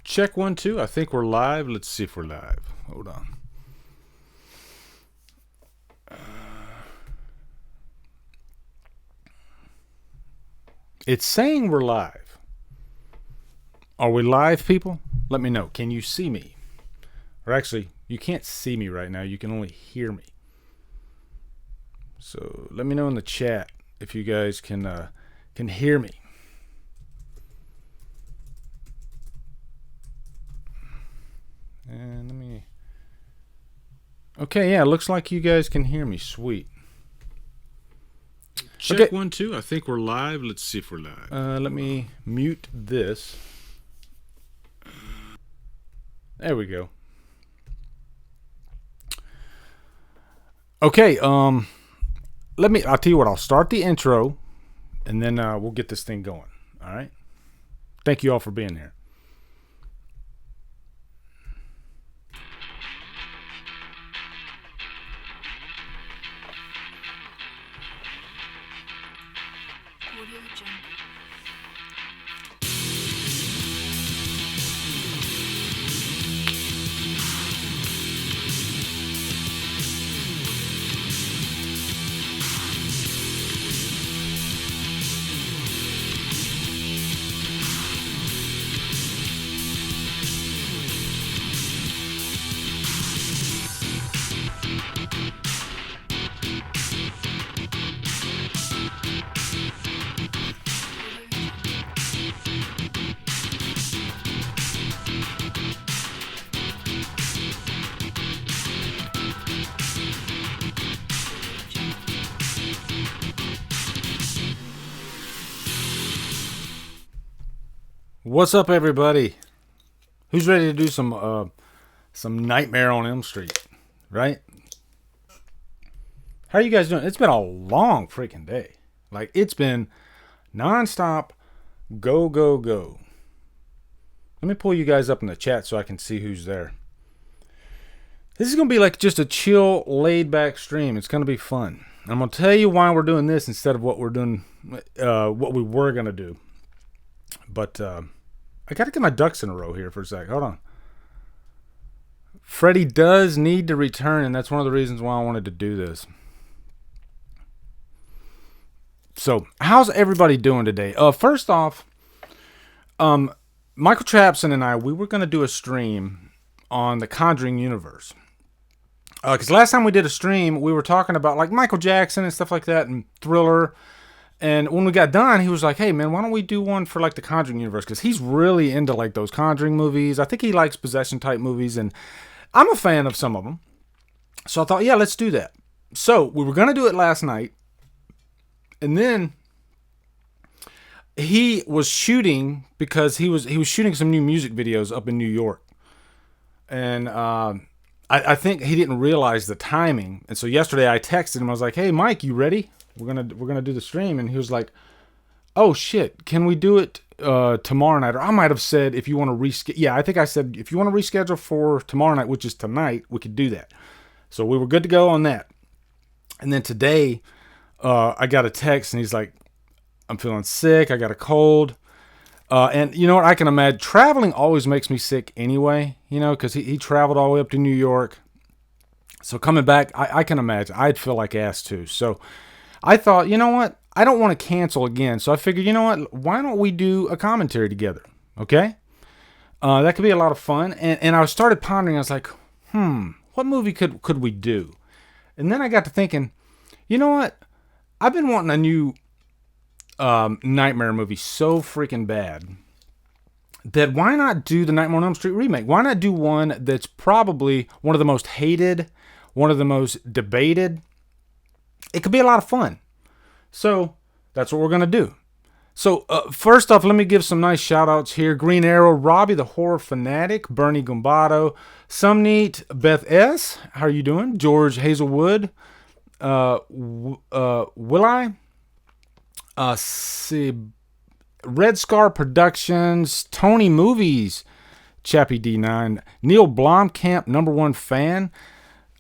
Check 1, 2. I think we're live. Let's see if we're live. Hold on. It's saying we're live. Are we live, people? Let me know. Can you see me? Or actually, you can't see me right now. You can only hear me. So let me know in the chat if you guys can hear me. And let me... Okay, yeah, looks like you guys can hear me. Sweet. Check okay. 1, 2. I think we're live. Let's see if we're live. Let me mute this. There we go. Okay, I'll tell you what, I'll start the intro and then we'll get this thing going. All right. Thank you all for being here. What's up, everybody? Who's ready to do some Nightmare on Elm Street, right? How are you guys doing? It's been a long freaking day. Like, it's been nonstop go, go, go. Let me pull you guys up in the chat so I can see who's there. This is going to be like just a chill, laid-back stream. It's going to be fun. I'm going to tell you why we're doing this instead of what we're doing, what we were going to do. But, I got to get my ducks in a row here for a sec. Hold on. Freddy does need to return, and that's one of the reasons why I wanted to do this. So, how's everybody doing today? First off, Michael Trapson and I, we were going to do a stream on the Conjuring universe. Because last time we did a stream, we were talking about like Michael Jackson and stuff like that, and Thriller. And when we got done, he was like, hey, man, why don't we do one for, like, the Conjuring universe? Because he's really into, like, those Conjuring movies. I think he likes possession-type movies, and I'm a fan of some of them. So I thought, yeah, let's do that. So we were going to do it last night, and then he was shooting, because he was shooting some new music videos up in New York. And I think he didn't realize the timing. And so yesterday I texted him. I was like, hey, Mike, you ready? We're gonna do the stream, and he was like, "Oh shit, can we do it tomorrow night?" Or I might have said, "If you want to reschedule." Yeah, I think I said if you want to reschedule for tomorrow night, which is tonight, we could do that. So we were good to go on that. And then today, I got a text, and he's like, "I'm feeling sick. I got a cold." And you know what? I can imagine traveling always makes me sick anyway. You know, because he traveled all the way up to New York. So coming back, I can imagine I'd feel like ass too. So I thought, you know what? I don't want to cancel again. So I figured, you know what? Why don't we do a commentary together? Okay? That could be a lot of fun. And I started pondering. I was like, what movie could we do? And then I got to thinking, you know what? I've been wanting a new Nightmare movie so freaking bad that why not do the Nightmare on Elm Street remake? Why not do one that's probably one of the most hated, one of the most debated? It could be a lot of fun. So that's what we're going to do. So first off, let me give some nice shout outs here. Green Arrow, Robbie the Horror Fanatic, Bernie Gumbato, Sumneat, Beth S. How are you doing? George Hazelwood, Will I? Red Scar Productions, Tony Movies, Chappie D9, Neil Blomkamp, #1 fan.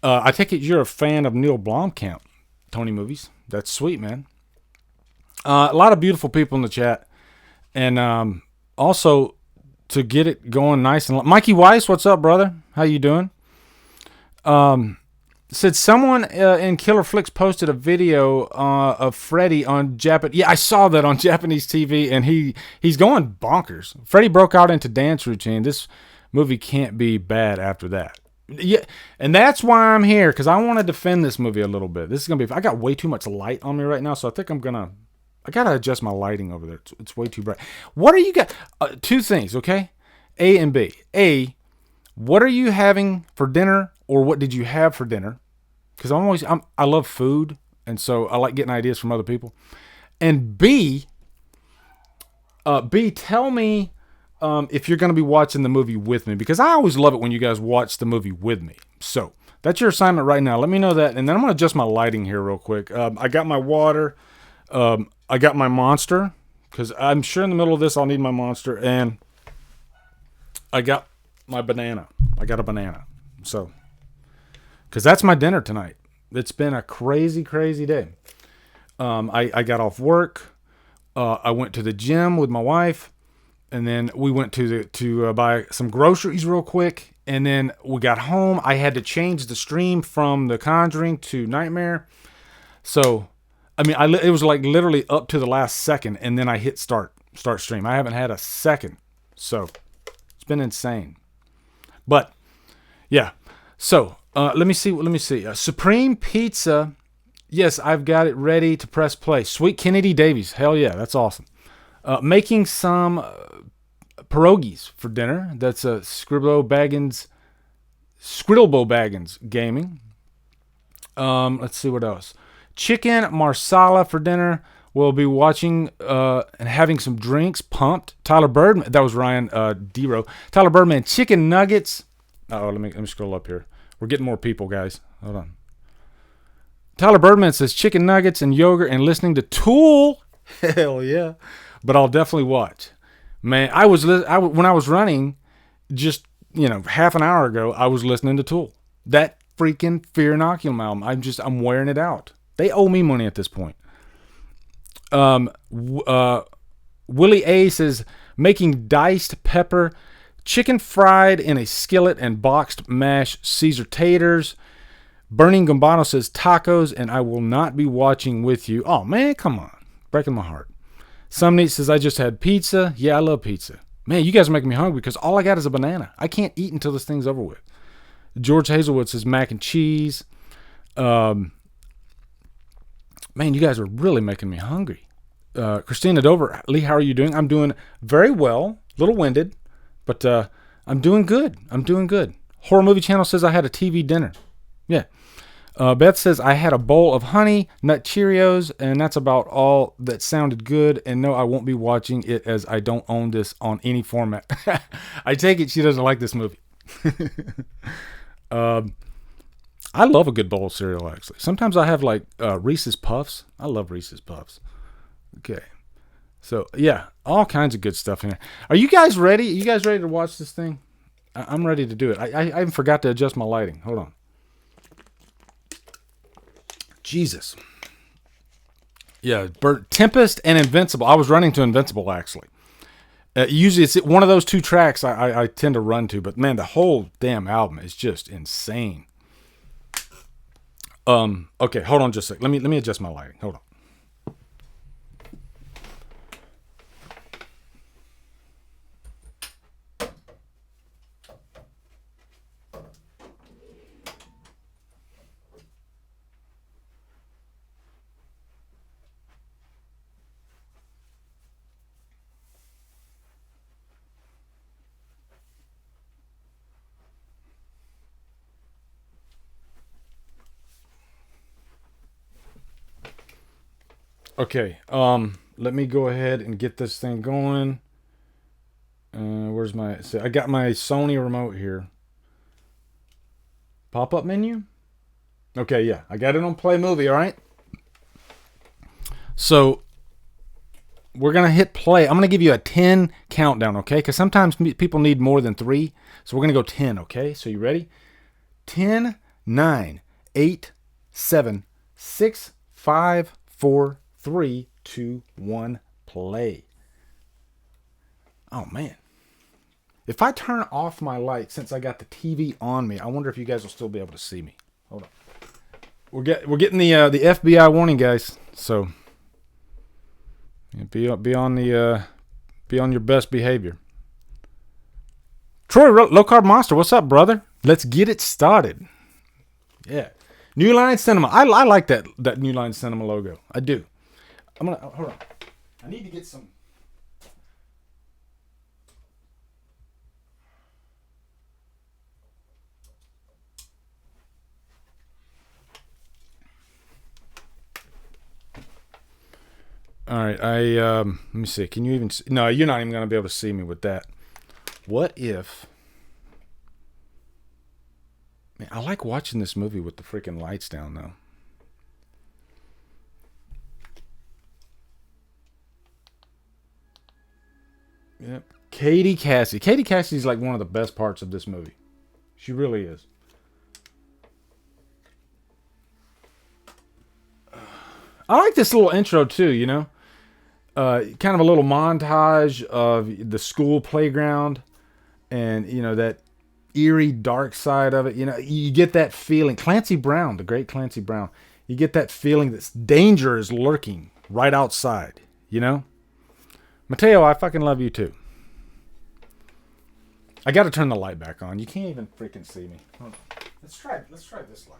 I take it you're a fan of Neil Blomkamp. Tony Movies. That's sweet, man. A lot of beautiful people in the chat. And also, to get it going nice and Mikey Weiss, what's up, brother? How you doing? Said someone in Killer Flicks posted a video of Freddy on Japan. Yeah, I saw that on Japanese TV, and he's going bonkers. Freddy broke out into dance routine. This movie can't be bad after that. Yeah, and that's why I'm here, because I want to defend this movie a little bit. This is gonna be. I got way too much light on me right now, so I think I gotta adjust my lighting over there. It's way too bright. What are you got? Two things, okay? A and B. A, what are you having for dinner, or what did you have for dinner? Because I love food, and so I like getting ideas from other people. And B, tell me if you're going to be watching the movie with me, because I always love it when you guys watch the movie with me. So that's your assignment right now. Let me know that, and then I'm going to adjust my lighting here real quick. I got my water. I got my Monster, because I'm sure in the middle of this I'll need my Monster, and I got my banana. I got a banana. So, because that's my dinner tonight. It's been a crazy, crazy day. I got off work. I went to the gym with my wife, and then we went to buy some groceries real quick, and then we got home. I had to change the stream from The Conjuring to Nightmare. So, I mean, it was like literally up to the last second, and then I hit start stream. I haven't had a second, so it's been insane. But yeah, so let me see. Supreme Pizza. Yes, I've got it ready to press play. Sweet Kennedy Davies. Hell yeah, that's awesome. Making some pierogies for dinner. That's a Scribble Baggins Gaming. Let's see what else. Chicken marsala for dinner. We'll be watching and having some drinks. Pumped. Tyler Birdman. That was Ryan Dero. Tyler Birdman. Chicken nuggets. Let me scroll up here. We're getting more people, guys. Hold on. Tyler Birdman says chicken nuggets and yogurt and listening to Tool. Hell yeah. But I'll definitely watch. Man, when I was running just, half an hour ago, I was listening to Tool. That freaking Fear Inoculum album. I'm wearing it out. They owe me money at this point. Willie A says making diced pepper, chicken fried in a skillet and boxed mashed Caesar taters. Burning Gambano says tacos, and I will not be watching with you. Oh man, come on. Breaking my heart. Somnate says I just had pizza. Yeah, I love pizza. Man, you guys are making me hungry because all I got is a banana. I can't eat until this thing's over with. George Hazelwood says mac and cheese. Man, you guys are really making me hungry. Christina Dover, Lee, how are you doing? I'm doing very well. A little winded, but I'm doing good. Horror Movie Channel says I had a TV dinner. Yeah. Beth says I had a bowl of honey nut Cheerios, and that's about all that sounded good. And no, I won't be watching it as I don't own this on any format. I take it she doesn't like this movie. I love a good bowl of cereal, actually. Sometimes I have like Reese's Puffs. I love Reese's Puffs. Okay. So, yeah, all kinds of good stuff in here. Are you guys ready? Are you guys ready to watch this thing? I'm ready to do it. I forgot to adjust my lighting. Hold on. Jesus. Yeah, Tempest and Invincible. I was running to Invincible, actually. Usually it's one of those two tracks I tend to run to, but man, the whole damn album is just insane. Okay, hold on just a sec. Let me adjust my lighting. Hold on. Okay, let me go ahead and get this thing going. Where's I got my Sony remote here. Pop-up menu? Okay, yeah, I got it on Play Movie, all right? So, we're going to hit play. I'm going to give you a 10 countdown, okay? Because sometimes people need more than 3. So, we're going to go 10, okay? So, you ready? 10, 9, 8, 7, 6, 5, 4, 3, 2, 1, play. Oh, man. If I turn off my light, since I got the TV on me, I wonder if you guys will still be able to see me. Hold on. We're getting the FBI warning, guys. So be on your best behavior. Troy, Low Carb Monster, what's up, brother? Let's get it started. Yeah, New Line Cinema. I like that New Line Cinema logo. I do. Hold on. I need to get some. All right, let me see. Can you even see? No, you're not even going to be able to see me with that. What if... Man, I like watching this movie with the freaking lights down, though. Yep. Katie Cassidy. Katie Cassidy's like one of the best parts of this movie. She really is. I like this little intro, too, you know? Kind of a little montage of the school playground and, you know, that eerie dark side of it. You know, you get that feeling. Clancy Brown, the great Clancy Brown, you get that feeling that danger is lurking right outside, you know? Mateo, I fucking love you too. I got to turn the light back on. You can't even freaking see me. Hold on. Let's try this light.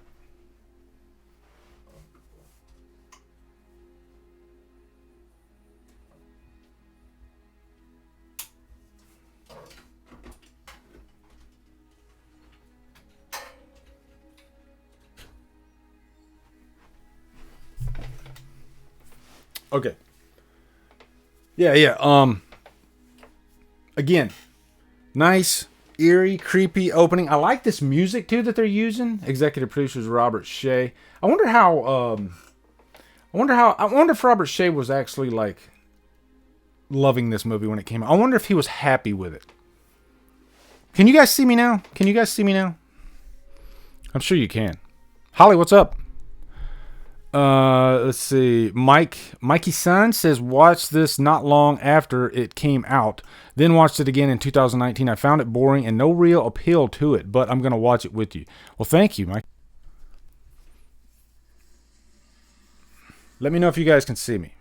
Okay. Yeah. Again, nice, eerie, creepy opening. I like this music too that they're using. Executive producers Robert Shea. I wonder if Robert Shea was actually like loving this movie when it came out. I wonder if he was happy with it. Can you guys see me now? I'm sure you can. Holly, what's up? Let's see. Mikey Sun says, watch this not long after it came out. Then watched it again in 2019. I found it boring and no real appeal to it, but I'm going to watch it with you. Well, thank you, Mike. Let me know if you guys can see me.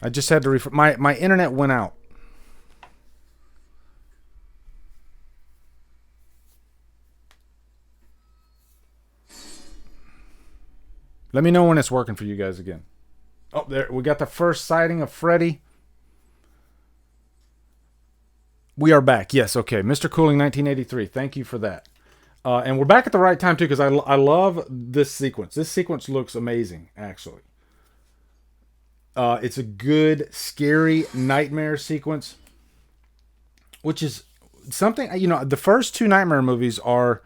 I just had to my internet went out. Let me know when it's working for you guys again. Oh, there we got the first sighting of Freddy. We are back. Yes, okay. Mr. Cooling 1983. Thank you for that. And we're back at the right time, too, because I love this sequence. This sequence looks amazing, actually. It's a good, scary nightmare sequence, which is something, you know, the first two Nightmare movies are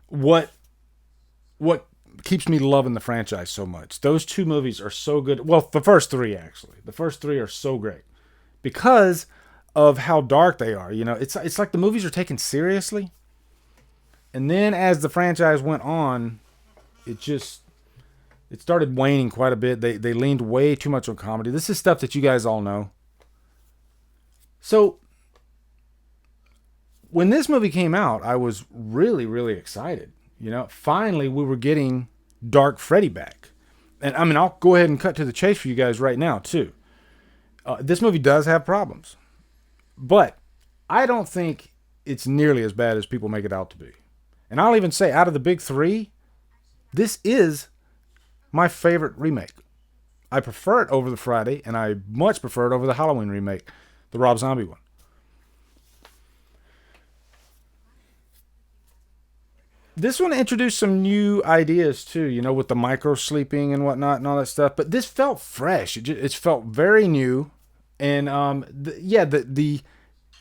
what keeps me loving the franchise so much. Those two movies are so good. Well, the first three, actually. The first three are so great because of how dark they are. You know, it's like the movies are taken seriously. And then as the franchise went on, it started waning quite a bit. They leaned way too much on comedy. This is stuff that you guys all know. So when this movie came out, I was really, really excited. You know, finally we were getting Dark Freddy back. And I mean, I'll go ahead and cut to the chase for you guys right now, too. This movie does have problems. But I don't think it's nearly as bad as people make it out to be. And I'll even say, out of the big three, this is my favorite remake. I prefer it over the Friday, and I much prefer it over the Halloween remake, the Rob Zombie one. This one introduced some new ideas too, you know, with the micro sleeping and whatnot and all that stuff. But this felt fresh. It felt very new, and the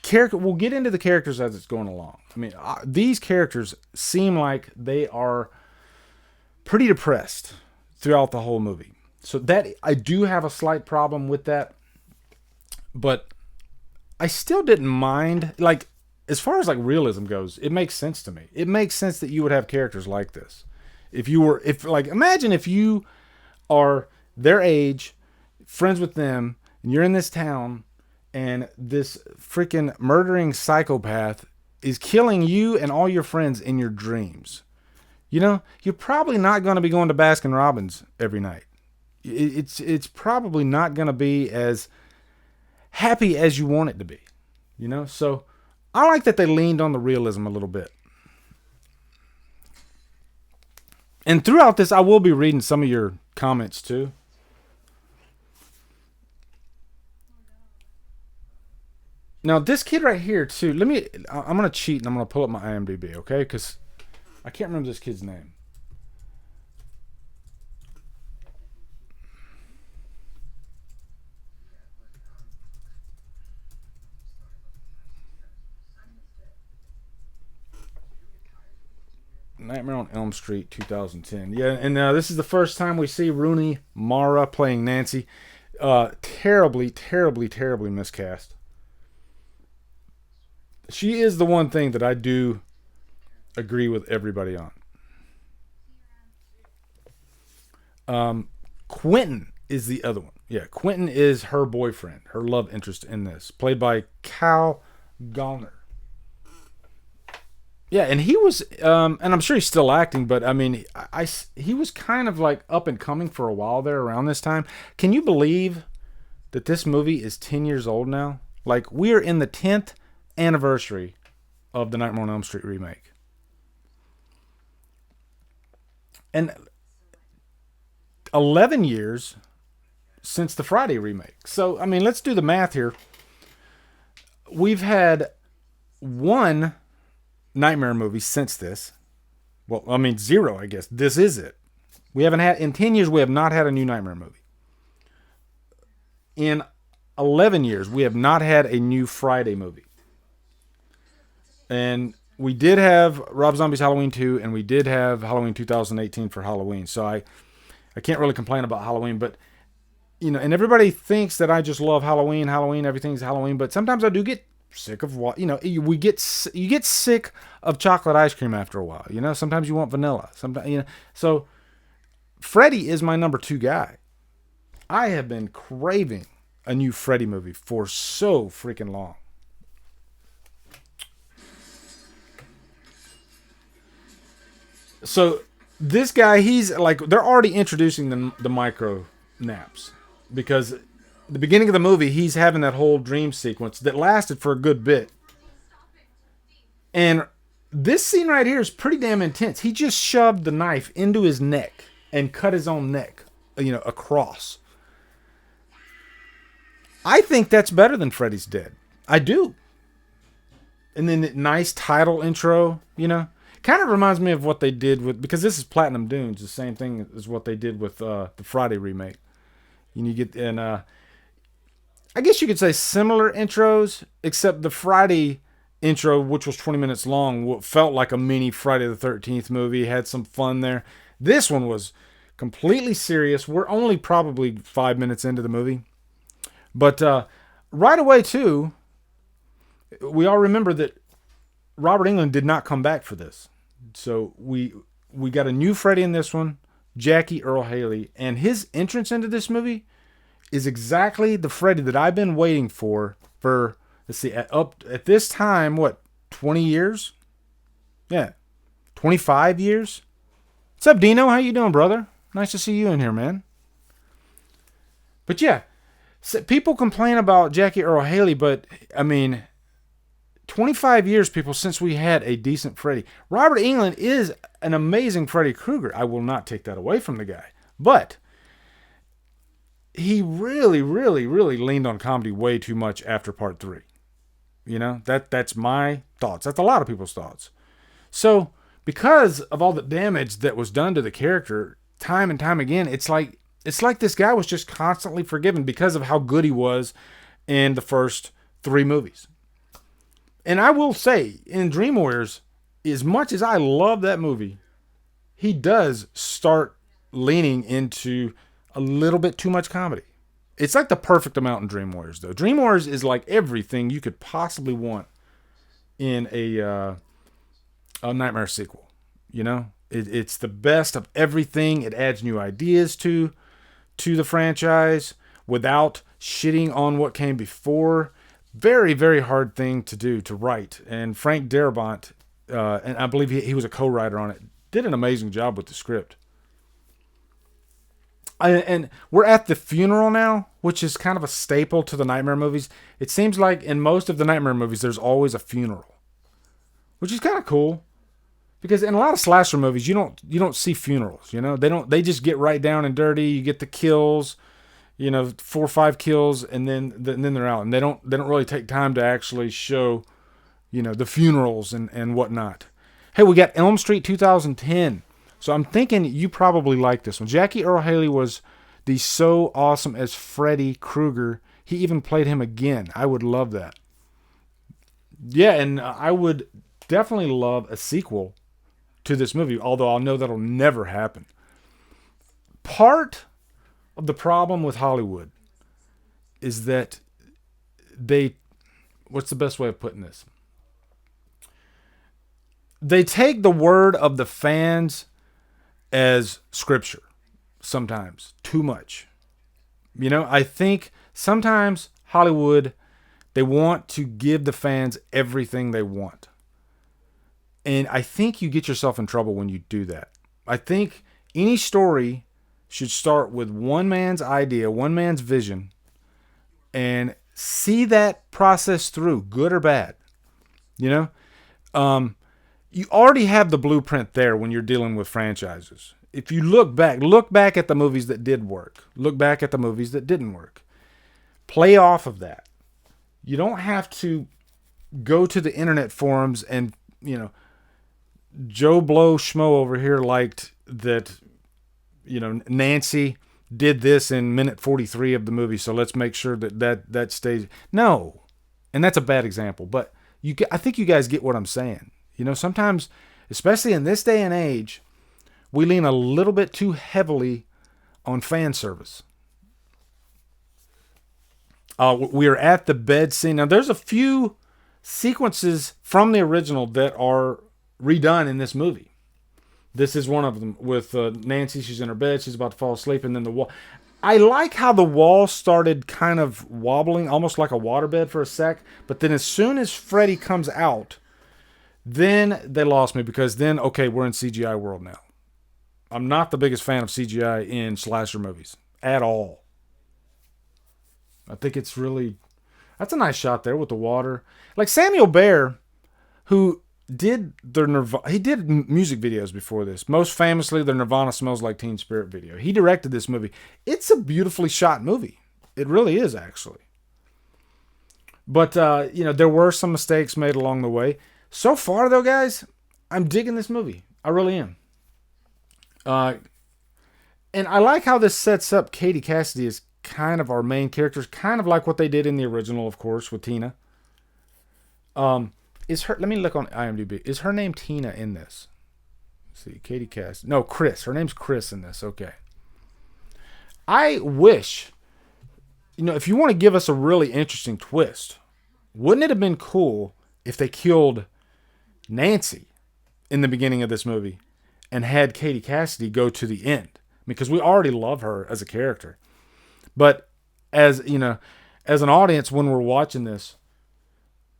character. We'll get into the characters as it's going along. I mean, these characters seem like they are pretty depressed throughout the whole movie. So that I do have a slight problem with that, but I still didn't mind. Like, as far as like realism goes, it makes sense to me. It makes sense that you would have characters like this. Imagine if you are their age, friends with them, and you're in this town, and this freaking murdering psychopath is killing you and all your friends in your dreams. You know, you're probably not going to be going to Baskin Robbins every night. It's probably not going to be as happy as you want it to be. You know, so I like that they leaned on the realism a little bit. And throughout this, I will be reading some of your comments too. Now, this kid right here too, I'm going to cheat and I'm going to pull up my IMDb, okay? Because I can't remember this kid's name. Nightmare on Elm Street 2010. Yeah, and this is the first time we see Rooney Mara playing Nancy. Terribly, terribly, terribly miscast. She is the one thing that I do agree with everybody on. Quentin is the other one. Yeah, Quentin is her boyfriend, her love interest in this, played by Cal Gallner. Yeah, and he was, and I'm sure he's still acting, but I mean, he was kind of like up and coming for a while there around this time. Can you believe that this movie is 10 years old now? Like, we're in the 10th anniversary of the Nightmare on Elm Street remake. And 11 years since the Friday remake. So, I mean, let's do the math here. We've had one Nightmare movie since this. Well, I mean, 0, I guess. This is it. We haven't had, in 10 years, we have not had a new Nightmare movie. In 11 years, we have not had a new Friday movie. And we did have Rob Zombie's Halloween 2, and we did have Halloween 2018 for Halloween. So I can't really complain about Halloween, but, you know, and everybody thinks that I just love Halloween, everything's Halloween, but sometimes I do get sick of what, you know, you get sick of chocolate ice cream after a while, you know. Sometimes you want vanilla, sometimes, you know. So Freddy is my number 2 guy. I have been craving a new Freddy movie for so freaking long. So this guy, he's like, they're already introducing the micro naps, because the beginning of the movie, he's having that whole dream sequence that lasted for a good bit. And this scene right here is pretty damn intense. He just shoved the knife into his neck and cut his own neck, you know, across. I think that's better than Freddy's Dead. I do. And then the nice title intro, you know. Kind of reminds me of what they did with, because this is Platinum Dunes, the same thing as what they did with the Friday remake. And you get, and I guess you could say similar intros, except the Friday intro, which was 20 minutes long, felt like a mini Friday the 13th movie, had some fun there. This one was completely serious. We're only probably 5 minutes into the movie. But right away, too, we all remember that Robert Englund did not come back for this. So we got a new Freddy in this one, Jackie Earle Haley, and his entrance into this movie is exactly the Freddy that I've been waiting for, let's see, at this time, what, 20 years? Yeah, 25 years? What's up, Dino? How you doing, brother? Nice to see you in here, man. But yeah, so people complain about Jackie Earle Haley, but, I mean, 25 years, people, since we had a decent Freddy. Robert Englund is an amazing Freddy Krueger. I will not take that away from the guy. But he really, really, really leaned on comedy way too much after part 3. You know, that's my thoughts. That's a lot of people's thoughts. So, because of all the damage that was done to the character time and time again, it's like this guy was just constantly forgiven because of how good he was in the first 3 movies. And I will say, in Dream Warriors, as much as I love that movie, he does start leaning into a little bit too much comedy. It's like the perfect amount in Dream Warriors, though. Dream Warriors is like everything you could possibly want in a Nightmare sequel. You know, it's the best of everything. It adds new ideas to the franchise without shitting on what came before. Very, very hard thing to do, to write. And Frank Darabont, and I believe he was a co-writer on it, did an amazing job with the script. And we're at the funeral now, which is kind of a staple to the Nightmare movies. It seems like in most of the Nightmare movies, there's always a funeral, which is kind of cool. Because in a lot of slasher movies, you don't see funerals. They just get right down and dirty. You get the kills, 4 or 5 kills, and then they're out. And they don't really take time to actually show, the funerals and whatnot. Hey, we got Elm Street 2010. So I'm thinking you probably like this one. Jackie Earle Haley was the so awesome as Freddy Krueger. He even played him again. I would love that. Yeah, and I would definitely love a sequel to this movie, although I'll know that'll never happen. Part of the problem with Hollywood is that what's the best way of putting this? They take the word of the fans as scripture sometimes, too much. I think sometimes Hollywood, they want to give the fans everything they want. And I think you get yourself in trouble when you do that. I think any story should start with one man's idea, one man's vision, and see that process through, good or bad. You already have the blueprint there when you're dealing with franchises. If you look back at the movies that did work. Look back at the movies that didn't work. Play off of that. You don't have to go to the internet forums and, Joe Blow Schmo over here liked that, Nancy did this in minute 43 of the movie, so let's make sure that stays. No. And that's a bad example, but I think you guys get what I'm saying. Sometimes, especially in this day and age, we lean a little bit too heavily on fan service. We are at the bed scene. Now, there's a few sequences from the original that are redone in this movie. This is one of them with Nancy. She's in her bed. She's about to fall asleep. And then the wall. I like how the wall started kind of wobbling, almost like a waterbed for a sec. But then as soon as Freddy comes out, then they lost me because then, okay, we're in CGI world now. I'm not the biggest fan of CGI in slasher movies at all. I think it's really... That's a nice shot there with the water. Like Samuel Baer, who... did he did music videos before this. Most famously, the Nirvana Smells Like Teen Spirit video. He directed this movie. It's a beautifully shot movie. It really is, actually. But, there were some mistakes made along the way. So far, though, guys, I'm digging this movie. I really am. And I like how this sets up Katie Cassidy as kind of our main characters, kind of like what they did in the original, of course, with Tina. Let me look on IMDb. Is her name Tina in this? Let's see, Katie Cassidy. No, Chris. Her name's Chris in this. Okay. I wish, if you want to give us a really interesting twist, wouldn't it have been cool if they killed Nancy in the beginning of this movie and had Katie Cassidy go to the end? Because we already love her as a character. But as an audience, when we're watching this,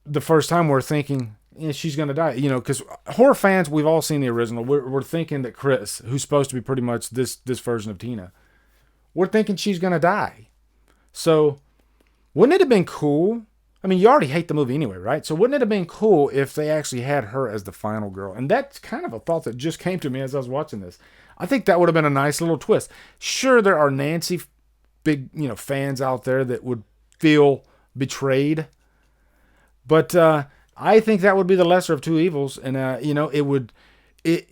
the first time we're thinking, she's going to die. Because horror fans, we've all seen the original. We're thinking that Chris, who's supposed to be pretty much this version of Tina, we're thinking she's going to die. So wouldn't it have been cool? I mean, you already hate the movie anyway, right? So wouldn't it have been cool if they actually had her as the final girl? And that's kind of a thought that just came to me as I was watching this. I think that would have been a nice little twist. Sure, there are Nancy big, fans out there that would feel betrayed. But I think that would be the lesser of two evils. And,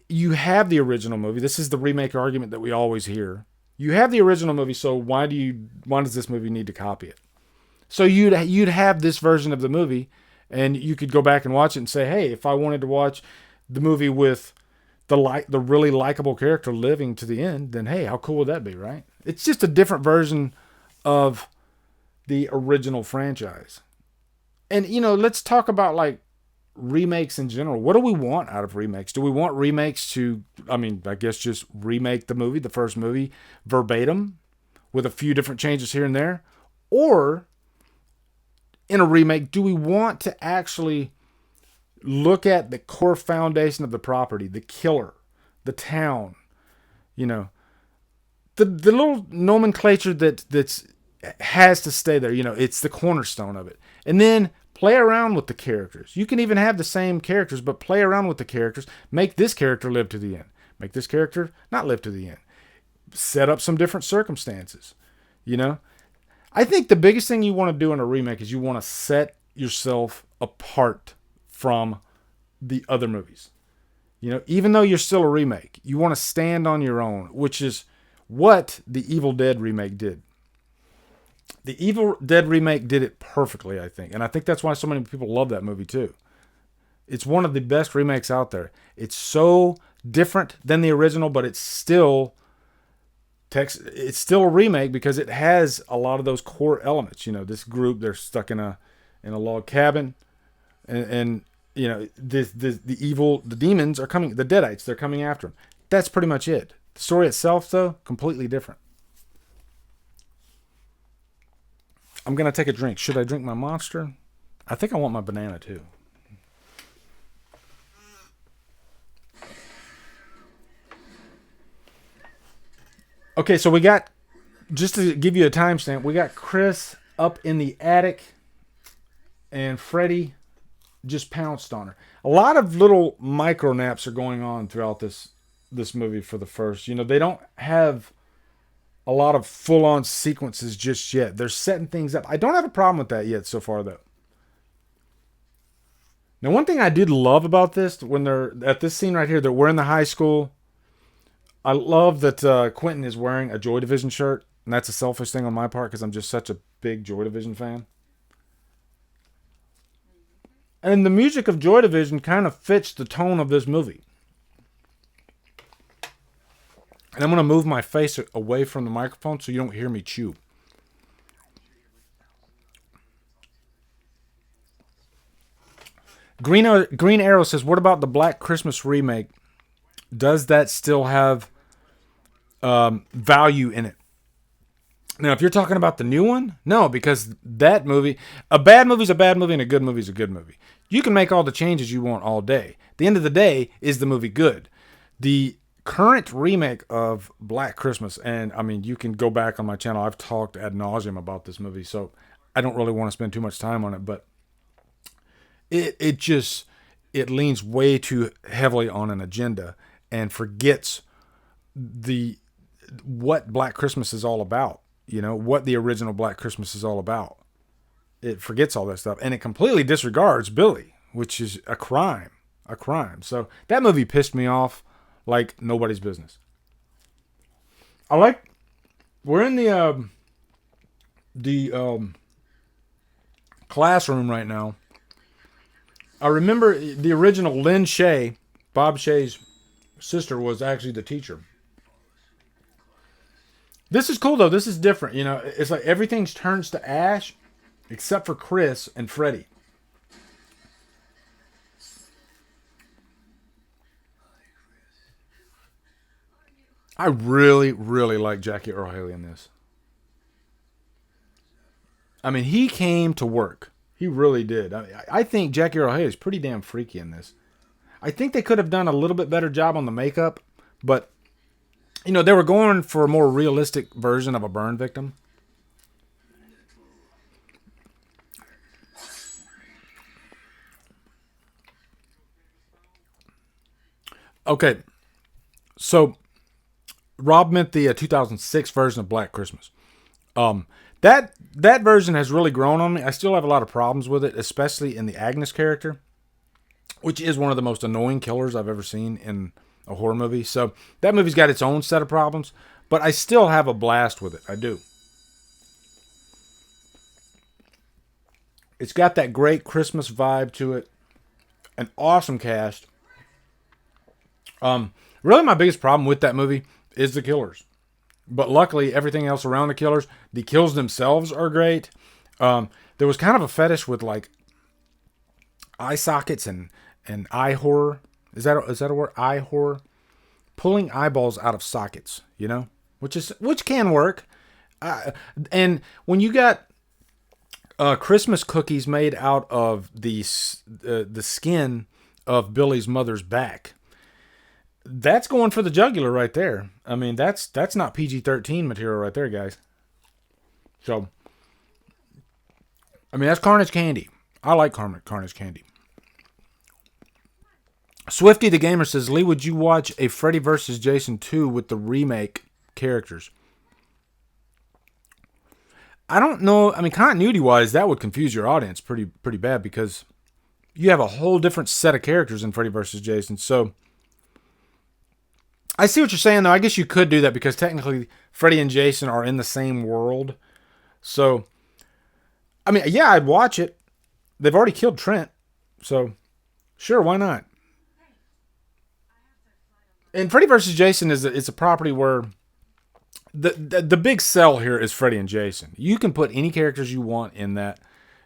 you have the original movie. This is the remake argument that we always hear. You have the original movie, so why does this movie need to copy it? So you'd have this version of the movie, and you could go back and watch it and say, hey, if I wanted to watch the movie with the really likable character living to the end, then hey, how cool would that be, right? It's just a different version of the original franchise. And, let's talk about, like, remakes in general. What do we want out of remakes? Do we want remakes to, I guess just remake the movie, the first movie, verbatim, with a few different changes here and there? Or in a remake, do we want to actually look at the core foundation of the property, the killer, the town, you know, the little nomenclature that's has to stay there. You know, it's the cornerstone of it. And then play around with the characters. You can even have the same characters, but play around with the characters. Make this character live to the end. Make this character not live to the end. Set up some different circumstances. You know, I think the biggest thing you want to do in a remake is you want to set yourself apart from the other movies. You know, even though you're still a remake, you want to stand on your own, which is what the Evil Dead remake did. The Evil Dead remake did it perfectly, I think. And I think that's why so many people love that movie too. It's one of the best remakes out there. It's so different than the original, but it's still a remake because it has a lot of those core elements. You know, this group, they're stuck in a log cabin, and you know, the demons are coming, the Deadites, they're coming after them. That's pretty much it. The story itself, though, completely different. I'm going to take a drink. Should I drink my Monster? I think I want my banana, too. Okay, so we got, just to give you a timestamp, we got Chris up in the attic, and Freddy just pounced on her. A lot of little micro naps are going on throughout this movie for the first. You know, they don't have a lot of full-on sequences just yet. They're setting things up. I don't have a problem with that yet so far, though. Now, one thing I did love about this, when they're at this scene right here, that we're in the high school, I love that Quentin is wearing a Joy Division shirt, and that's a selfish thing on my part because I'm just such a big Joy Division fan. And the music of Joy Division kind of fits the tone of this movie. And I'm going to move my face away from the microphone so you don't hear me chew. Green Arrow says, what about the Black Christmas remake? Does that still have value in it? Now, if you're talking about the new one, no, because that movie, a bad movie's a bad movie and a good movie's a good movie. You can make all the changes you want all day. At the end of the day, is the movie good? The current remake of Black Christmas, and I mean, you can go back on my channel. I've talked ad nauseum about this movie, so I don't really want to spend too much time on it, but it leans way too heavily on an agenda and forgets what Black Christmas is all about. You know, what the original Black Christmas is all about. It forgets all that stuff, and it completely disregards Billy, which is a crime. A crime. So that movie pissed me off like nobody's business. We're in the classroom right now. I remember the original Lynn Shay, Bob Shay's sister, was actually the teacher. This is cool, though. This is different. You know, it's like everything turns to ash except for Chris and Freddy. I really, really like Jackie Earle Haley in this. I mean, he came to work. He really did. I think Jackie Earle Haley is pretty damn freaky in this. I think they could have done a little bit better job on the makeup, but you know, they were going for a more realistic version of a burn victim. Okay, so Rob meant the 2006 version of Black Christmas. That version has really grown on me. I still have a lot of problems with it, especially in the Agnes character, which is one of the most annoying killers I've ever seen in a horror movie. So that movie's got its own set of problems, but I still have a blast with it. I do. It's got that great Christmas vibe to it. An awesome cast. Really my biggest problem with that movie is the killers. But luckily, everything else around the killers, the kills themselves are great. There was kind of a fetish with like eye sockets and eye horror. Is that a word? Eye horror? Pulling eyeballs out of sockets, you know? Which can work. And when you got Christmas cookies made out of the skin of Billy's mother's back. That's going for the jugular right there. I mean, that's not PG-13 material right there, guys. So, I mean, that's Carnage candy. I like Carnage candy. Swifty the Gamer says, Lee, would you watch a Freddy vs. Jason 2 with the remake characters? I don't know. I mean, continuity-wise, that would confuse your audience pretty bad because you have a whole different set of characters in Freddy vs. Jason. So, I see what you're saying, though. I guess you could do that because technically Freddy and Jason are in the same world. So, I mean, yeah, I'd watch it. They've already killed Trent. So, sure, why not? And Freddy vs. Jason is a property where the big sell here is Freddy and Jason. You can put any characters you want in that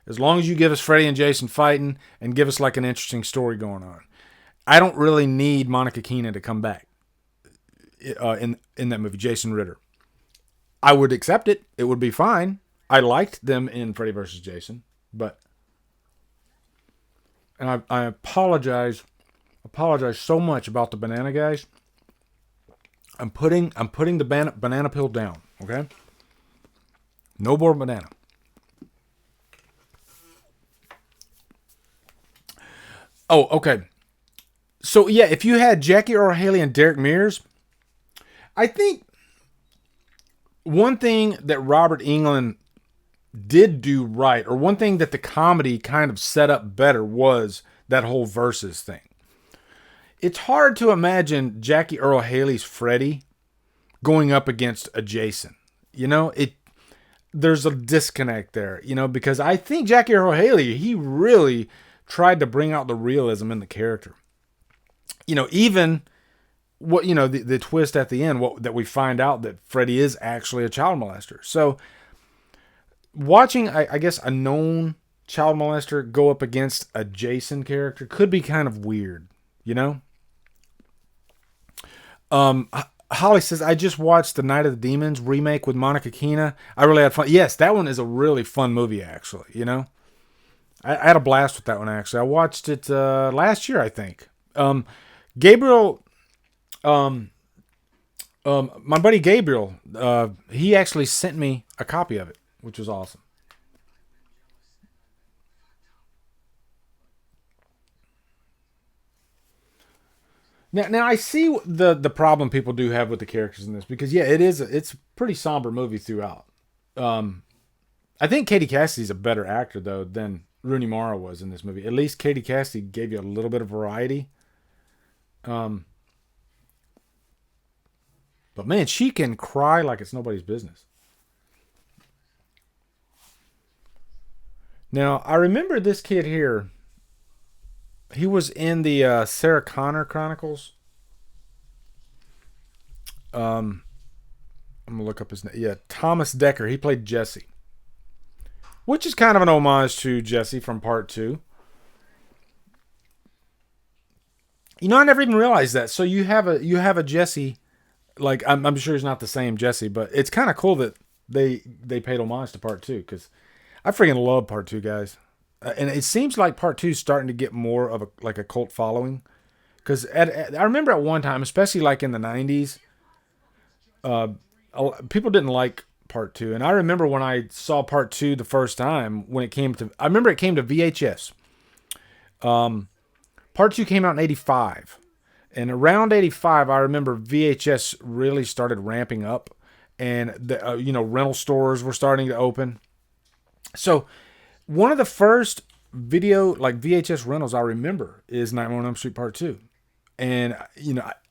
as long as you give us Freddy and Jason fighting and give us like an interesting story going on. I don't really need Monica Keena to come back in that movie, Jason Ritter. I would accept it. It would be fine. I liked them in Freddy vs. Jason, but and I apologize so much about the banana, guys. I'm putting the banana peel down, okay? No more banana. Oh, okay. So, yeah, if you had Jackie Earle Haley and Derek Mears, I think one thing that Robert Englund did do right, or one thing that the comedy kind of set up better, was that whole versus thing. It's hard to imagine Jackie Earle Haley's Freddy going up against a Jason. You know, there's a disconnect there, you know, because I think Jackie Earle Haley, he really tried to bring out the realism in the character. You know, even what, you know, the twist at the end, that we find out that Freddy is actually a child molester. So watching, I guess, a known child molester go up against a Jason character could be kind of weird, you know? Holly says, I just watched the Night of the Demons remake with Monica Keena. I really had fun. Yes, that one is a really fun movie, actually, you know? I had a blast with that one, actually. I watched it last year, I think. Gabriel, my buddy Gabriel, he actually sent me a copy of it, which was awesome. Now I see the problem people do have with the characters in this because yeah, it's a pretty somber movie throughout. I think Katie Cassidy's a better actor though than Rooney Mara was in this movie. At least Katie Cassidy gave you a little bit of variety. But man, she can cry like it's nobody's business. Now I remember this kid here. He was in the Sarah Connor Chronicles. I'm gonna look up his name. Yeah, Thomas Decker. He played Jesse, which is kind of an homage to Jesse from Part 2. You know, I never even realized that. So you have a Jesse, like I'm sure he's not the same Jesse, but it's kind of cool that they paid homage to Part 2 because I freaking love Part 2, guys. And it seems like Part 2 is starting to get more of a cult following. Because I remember at one time, especially like in the 90s, people didn't like Part 2. And I remember when I saw Part 2 the first time, I remember it came to VHS. Part 2 came out in 85. And around 85, I remember VHS really started ramping up. And, rental stores were starting to open. So one of the first video, like VHS rentals I remember is Nightmare on Elm Street Part 2. And,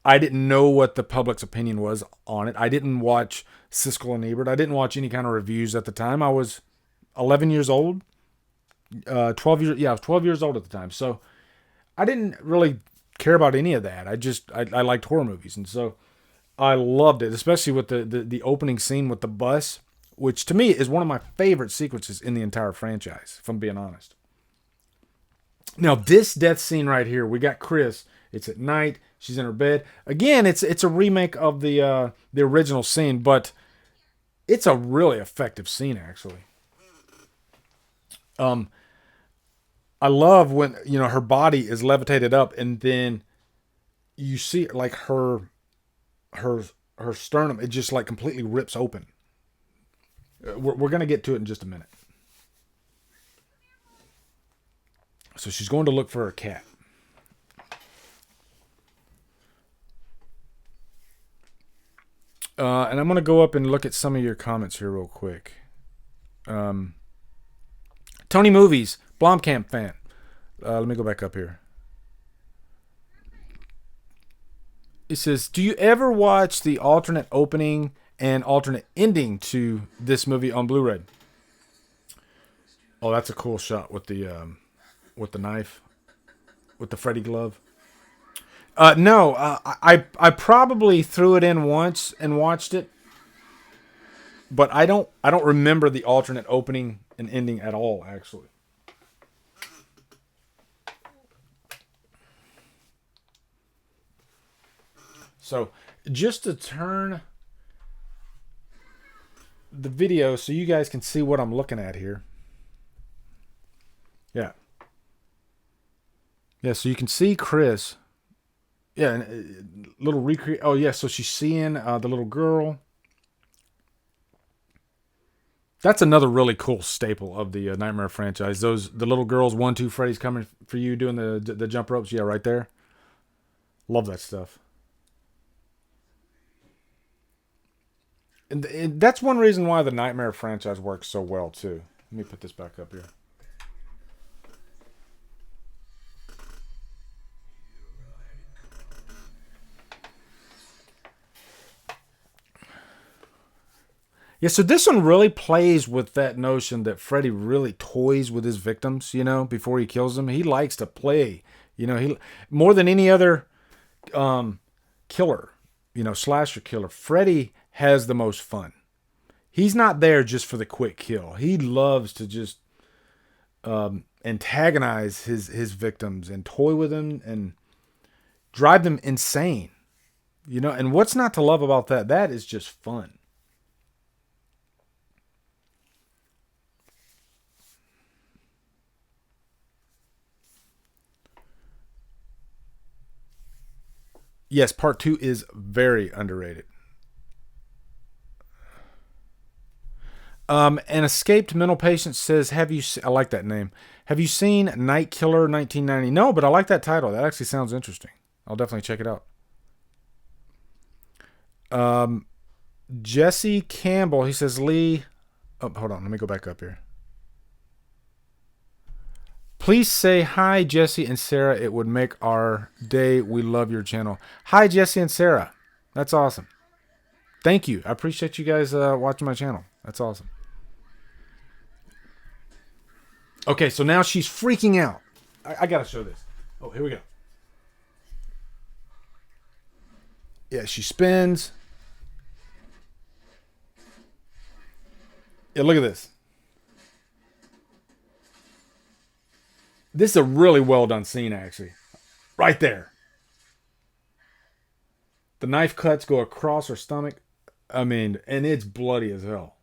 I didn't know what the public's opinion was on it. I didn't watch Siskel and Ebert. I didn't watch any kind of reviews at the time. I was 11 years old. 12 years old at the time. So I didn't really care about any of that. I liked horror movies. And so I loved it, especially with the opening scene with the bus, which to me is one of my favorite sequences in the entire franchise, if I'm being honest. Now, this death scene right here, we got Chris. It's at night. She's in her bed. Again, it's a remake of the original scene, but it's a really effective scene, actually. Um, I love when her body is levitated up, and then you see like her her sternum. It just like completely rips open. We're gonna get to it in just a minute. So she's going to look for her cat. And I'm going to go up and look at some of your comments here real quick. Tony Movies, Blomkamp fan. Let me go back up here. It says, do you ever watch the alternate opening and alternate ending to this movie on Blu-ray? Oh, that's a cool shot with the knife, with the Freddy glove. No, I probably threw it in once and watched it, but I don't remember the alternate opening and ending at all, actually. So just to turn the video so you guys can see what I'm looking at here. Yeah. Yeah, so you can see Chris. Yeah, little recreate. Oh, yeah, so she's seeing the little girl. That's another really cool staple of the Nightmare franchise. The little girls, 1, 2, Freddy's coming for you, doing the jump ropes. Yeah, right there. Love that stuff. And that's one reason why the Nightmare franchise works so well, too. Let me put this back up here. Yeah, so this one really plays with that notion that Freddy really toys with his victims, before he kills them. He likes to play, he more than any other killer, slasher killer. Freddy has the most fun. He's not there just for the quick kill. He loves to just antagonize his victims and toy with them and drive them insane. And what's not to love about that? That is just fun. Yes, part 2 is very underrated. An escaped mental patient says, I like that name. Have you seen Night Killer 1990? No, but I like that title. That actually sounds interesting. I'll definitely check it out. Jesse Campbell, he says, Lee. Oh, hold on. Let me go back up here. Please say hi, Jesse and Sarah. It would make our day. We love your channel. Hi, Jesse and Sarah. That's awesome. Thank you. I appreciate you guys watching my channel. That's awesome. Okay, so now she's freaking out. I got to show this. Oh, here we go. Yeah, she spins. Yeah, look at this. This is a really well done scene, actually. Right there. The knife cuts go across her stomach. And it's bloody as hell.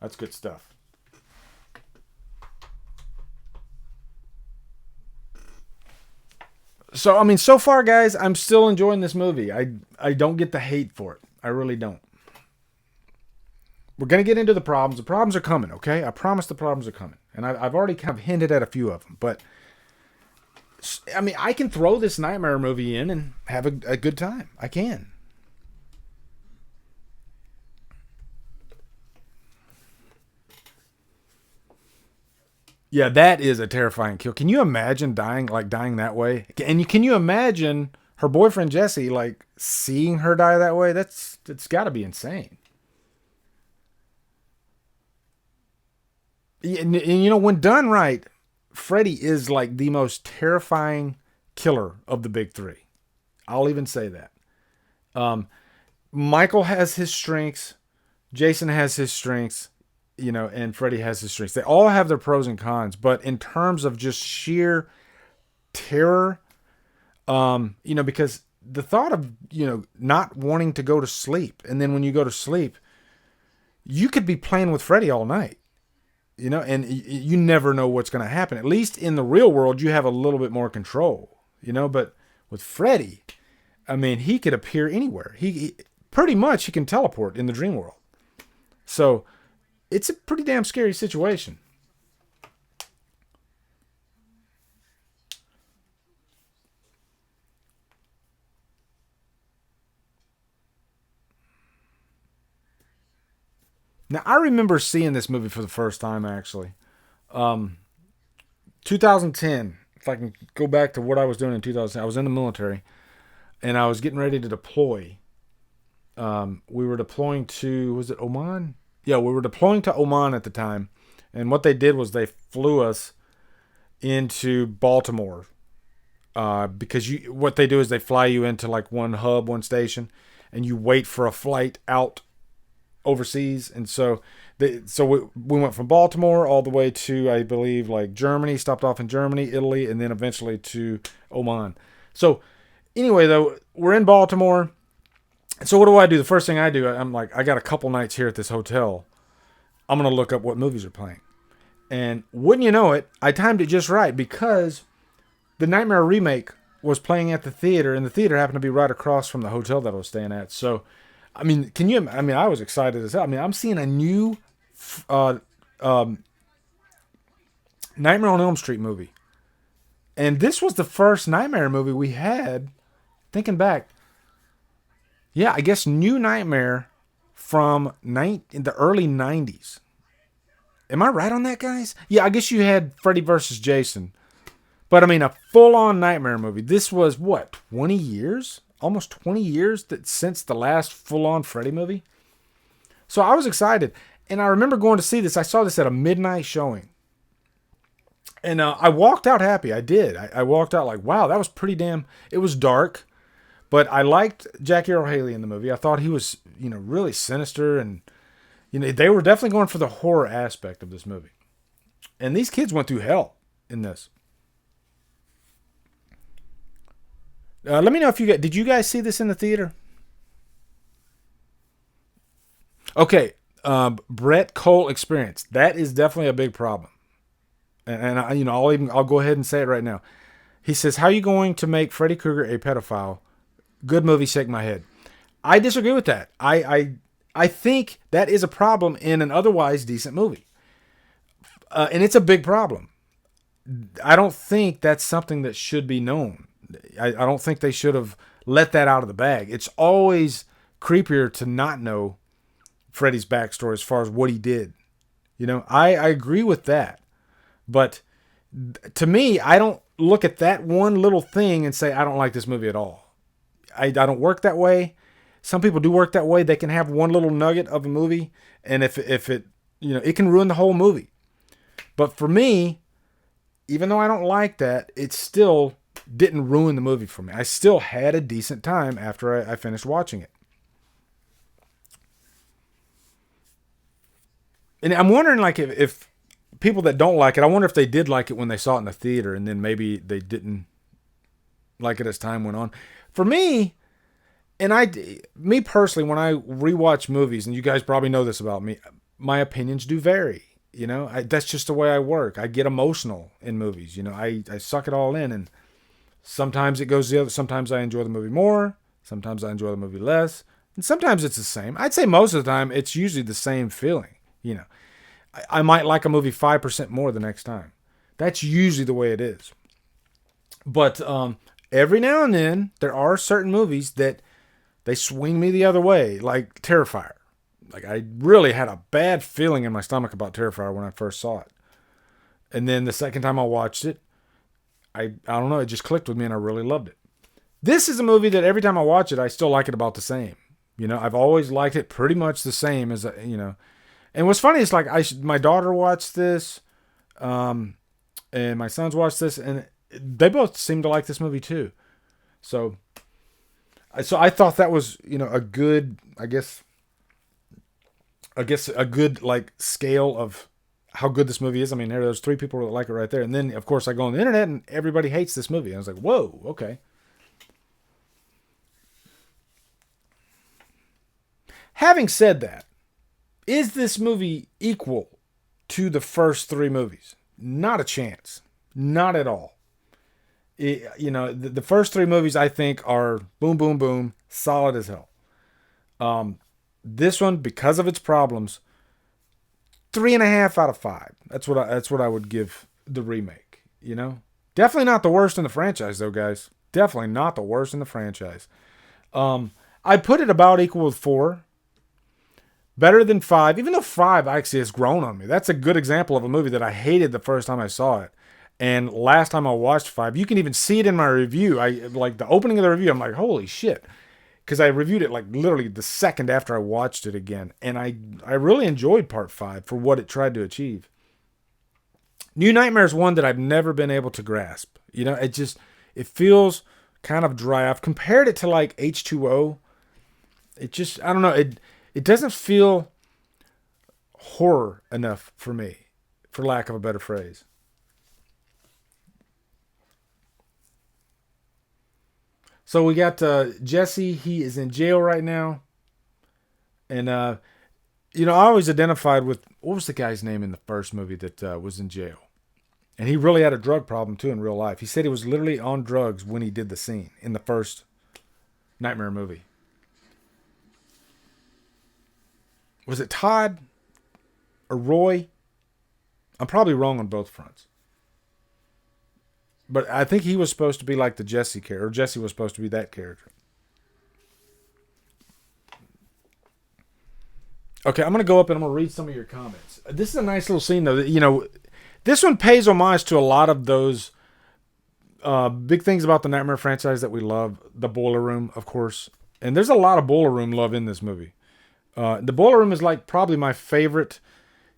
That's good stuff. So, so far, guys, I'm still enjoying this movie. I don't get the hate for it. I really don't. We're going to get into the problems. The problems are coming, okay? I promise the problems are coming. And I've already kind of hinted at a few of them. But, I can throw this Nightmare movie in and have a good time. I can. Yeah, that is a terrifying kill. Can you imagine dying that way? And can you imagine her boyfriend Jesse seeing her die that way? It's got to be insane. And when done right, Freddy is the most terrifying killer of the big three. I'll even say that. Michael has his strengths. Jason has his strengths. And Freddy has his strengths. They all have their pros and cons. But in terms of just sheer terror, because the thought of, not wanting to go to sleep. And then when you go to sleep, you could be playing with Freddy all night, and you never know what's going to happen. At least in the real world, you have a little bit more control, but with Freddy, I mean, he could appear anywhere. He pretty much he can teleport in the dream world. So it's a pretty damn scary situation. Now, I remember seeing this movie for the first time, actually. 2010, if I can go back to what I was doing in 2010, I was in the military, and I was getting ready to deploy. We were deploying to, was it Oman? Yeah, we were deploying to Oman at the time, and what they did was they flew us into Baltimore, because what they do is they fly you into like one hub, one station, and you wait for a flight out overseas. And so we went from Baltimore all the way to, I believe, like Germany, stopped off in Germany, Italy, and then eventually to Oman. So anyway, though, we're in Baltimore. So what do? The first thing I do, I'm like, I got a couple nights here at this hotel. I'm going to look up what movies are playing. And wouldn't you know it, I timed it just right, because the Nightmare remake was playing at the theater, and the theater happened to be right across from the hotel that I was staying at. So, I mean, I was excited as hell. I mean, I'm seeing a new Nightmare on Elm Street movie. And this was the first Nightmare movie we had, thinking back. Yeah, I guess New Nightmare from in the early 90s. Am I right on that, guys? Yeah, I guess you had Freddy vs. Jason. But I mean, a full-on Nightmare movie. This was, what, 20 years? Almost 20 years since the last full-on Freddy movie. So I was excited. And I remember going to see this. I saw this at a midnight showing. And I walked out happy. I did. I walked out like, wow, that was pretty damn... It was dark. But I liked Jackie Earle Haley in the movie. I thought he was, really sinister. And, they were definitely going for the horror aspect of this movie. And these kids went through hell in this. Let me know if did you guys see this in the theater? Okay, Brett Cole experience. That is definitely a big problem, and I'll go ahead and say it right now. He says, "How are you going to make Freddy Krueger a pedophile? Good movie, shake my head." I disagree with that. I think that is a problem in an otherwise decent movie, and it's a big problem. I don't think that's something that should be known. I don't think they should have let that out of the bag. It's always creepier to not know Freddy's backstory as far as what he did. I agree with that. But to me, I don't look at that one little thing and say, I don't like this movie at all. I don't work that way. Some people do work that way. They can have one little nugget of a movie, and if it, it can ruin the whole movie. But for me, even though I don't like that, it still didn't ruin the movie for me. I still had a decent time after I finished watching it. And I'm wondering, like, if people that don't like it, I wonder if they did like it when they saw it in the theater, and then maybe they didn't like it as time went on. For me, me personally, when I rewatch movies, and you guys probably know this about me, my opinions do vary. That's just the way I work. I get emotional in movies. I suck it all in, and sometimes it goes the other. Sometimes I enjoy the movie more. Sometimes I enjoy the movie less. And sometimes it's the same. I'd say most of the time it's usually the same feeling. I might like a movie 5% more the next time. That's usually the way it is. But every now and then there are certain movies that they swing me the other way, like Terrifier. Like, I really had a bad feeling in my stomach about Terrifier when I first saw it. And then the second time I watched it, I don't know, it just clicked with me and I really loved it. This is a movie that every time I watch it, I still like it about the same. I've always liked it pretty much the same as, And what's funny is, like, my daughter watched this, and my sons watched this, and they both seem to like this movie too. So I thought that was, a good, I guess a good, like, scale of how good this movie is. I mean, there's 3 people that like it right there. And then, of course, I go on the internet and everybody hates this movie. And I was like, whoa, okay. Having said that, Is this movie equal to the first three movies? Not a chance. Not at all. The first three movies I think are boom, boom, boom, solid as hell. This one, because of its problems, 3.5 out of 5. That's what I would give the remake. Definitely not the worst in the franchise, though, guys. Definitely not the worst in the franchise. I put it about equal with 4. Better than 5, even though 5 actually has grown on me. That's a good example of a movie that I hated the first time I saw it. And last time I watched 5, you can even see it in my review. I like the opening of the review. I'm like, holy shit. Because I reviewed it like literally the second after I watched it again. And I really enjoyed part 5 for what it tried to achieve. New Nightmare is one that I've never been able to grasp. It feels kind of dry. I've compared it to like H2O. I don't know. It doesn't feel horror enough for me, for lack of a better phrase. So we got Jesse. He is in jail right now. And, I always identified with, what was the guy's name in the first movie that was in jail? And he really had a drug problem, too, in real life. He said he was literally on drugs when he did the scene in the first Nightmare movie. Was it Todd or Roy? I'm probably wrong on both fronts. But I think he was supposed to be like the Jesse character, or Jesse was supposed to be that character. Okay, I'm going to go up and I'm going to read some of your comments. This is a nice little scene, though. This one pays homage to a lot of those big things about the Nightmare franchise that we love. The Boiler Room, of course. And there's a lot of Boiler Room love in this movie. The Boiler Room is like probably my favorite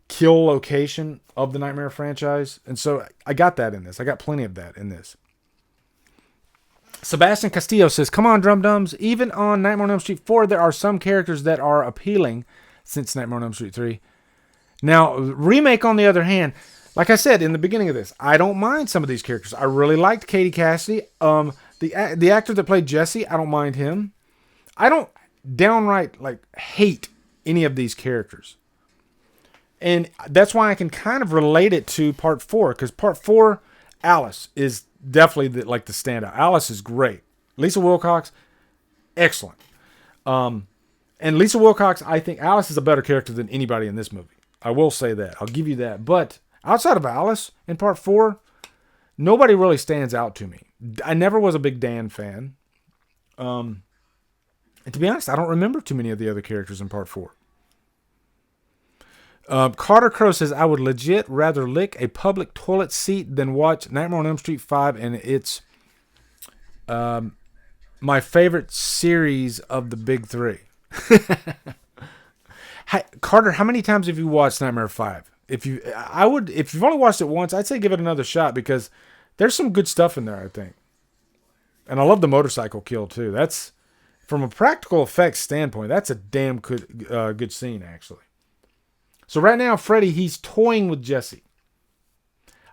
kill location of the Nightmare franchise. And so I got that in this. I got plenty of that in this. Sebastian Castillo says, come on, Drumdums. Even on Nightmare on Elm Street 4, there are some characters that are appealing since Nightmare on Elm Street 3. Now, Remake, on the other hand, like I said in the beginning of this, I don't mind some of these characters. I really liked Katie Cassidy. The actor that played Jesse, I don't mind him. I don't downright hate any of these characters. And that's why I can kind of relate it to part 4, because part 4, Alice is definitely the standout. Alice is great. Lisa Wilcox, excellent. And Lisa Wilcox, I think Alice is a better character than anybody in this movie. I will say that. I'll give you that. But outside of Alice in part 4, nobody really stands out to me. I never was a big Dan fan. And to be honest, I don't remember too many of the other characters in part 4. Carter Crow says, I would legit rather lick a public toilet seat than watch Nightmare on Elm Street 5, and it's my favorite series of the big 3. Carter, how many times have you watched Nightmare 5? If you've only watched it once, I'd say give it another shot, because there's some good stuff in there, I think. And I love the motorcycle kill too. That's, from a practical effects standpoint, that's a damn good scene, actually. So right now, Freddy, he's toying with Jesse.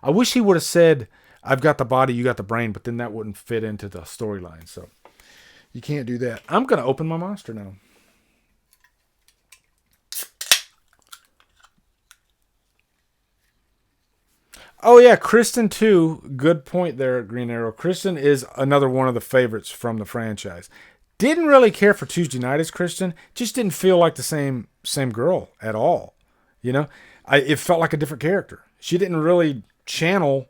I wish he would have said, I've got the body, you got the brain, but then that wouldn't fit into the storyline. So you can't do that. I'm going to open my monster now. Oh, yeah, Kristen, too. Good point there, Green Arrow. Kristen is another one of the favorites from the franchise. Didn't really care for Tuesday Night as Kristen. Just didn't feel like the same girl at all. It felt like a different character. She didn't really channel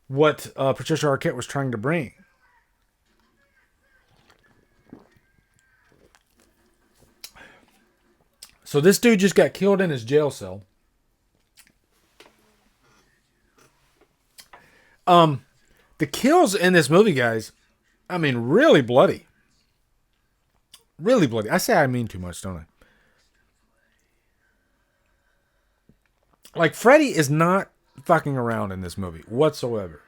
what Patricia Arquette was trying to bring. So this dude just got killed in his jail cell. The kills in this movie, guys, I mean, really bloody. Really bloody. I say I mean too much, don't I? Like, Freddy is not fucking around in this movie whatsoever.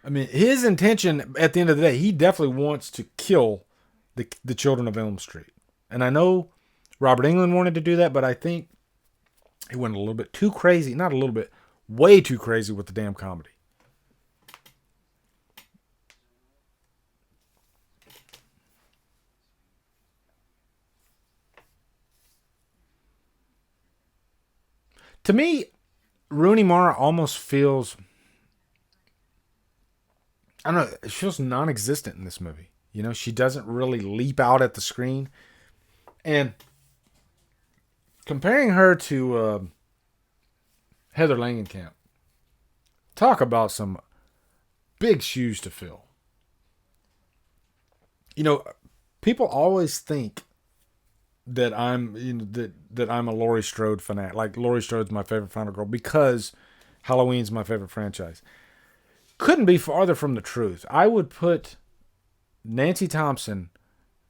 I mean, his intention at the end of the day, he definitely wants to kill the children of Elm Street. And I know Robert Englund wanted to do that, but I think he went a little bit too crazy. Not a little bit, way too crazy with the damn comedy. To me, Rooney Mara almost feels, I don't know, it feels non-existent in this movie. You know, she doesn't really leap out at the screen. And comparing her to Heather Langenkamp, talk about some big shoes to fill. You know, people always think that I'm that I'm a Laurie Strode fanatic. Like Laurie Strode's my favorite final girl because Halloween's my favorite franchise. Couldn't be farther from the truth. I would put Nancy Thompson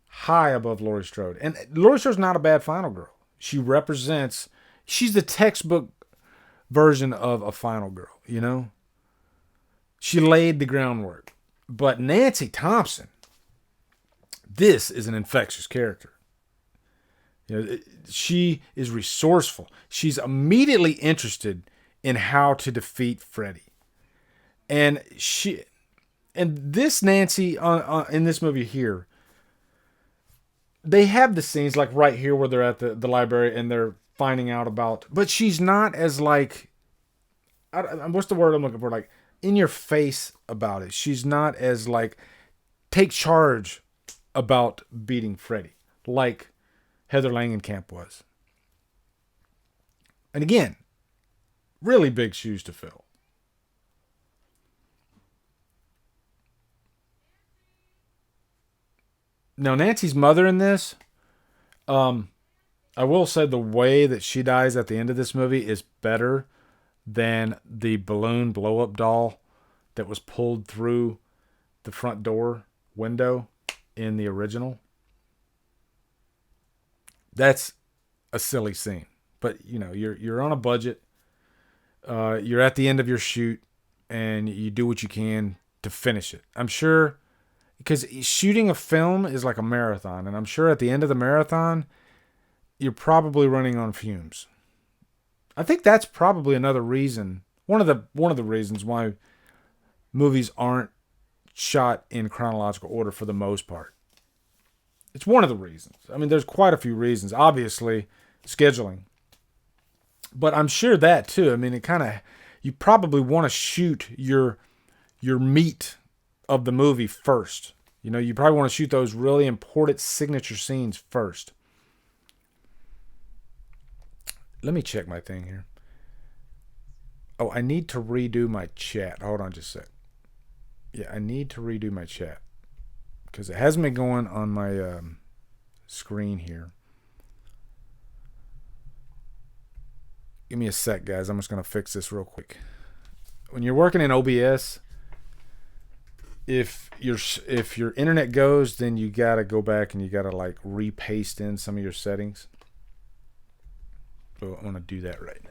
high above Laurie Strode. And Laurie Strode's not a bad final girl. She represents, she's the textbook version of a final girl, you know? She laid the groundwork. But Nancy Thompson, this is an infectious character. You know, she is resourceful. She's immediately interested in how to defeat Freddy. And this Nancy in this movie here, they have the scenes like right here where they're at the library and they're finding out about, but she's not as like, what's the word I'm looking for? Like in your face about it. She's not as like take charge about beating Freddy like Heather Langenkamp was. And again, really big shoes to fill. Now, Nancy's mother in this, I will say the way that she dies at the end of this movie is better than the balloon blow-up doll that was pulled through the front door window in the original. That's a silly scene. But, you know, you're on a budget. You're at the end of your shoot, and you do what you can to finish it. I'm sure, because shooting a film is like a marathon, and I'm sure at the end of the marathon, you're probably running on fumes. I think that's probably another reason, one of the reasons why movies aren't shot in chronological order for the most part. It's one of the reasons. I mean, there's quite a few reasons. Obviously, scheduling. But I'm sure that too. I mean, it kind of, you probably want to shoot your meat of the movie first. You know, you probably want to shoot those really important signature scenes first. Let me check my thing here. Oh, I need to redo my chat. Hold on just a sec. Yeah, I need to redo my chat because it hasn't been going on my screen here. Give me a sec, guys. I'm just going to fix this real quick. When you're working in OBS, if your internet goes, then you got to go back and you got to like repaste in some of your settings. So I'm going to do that right now.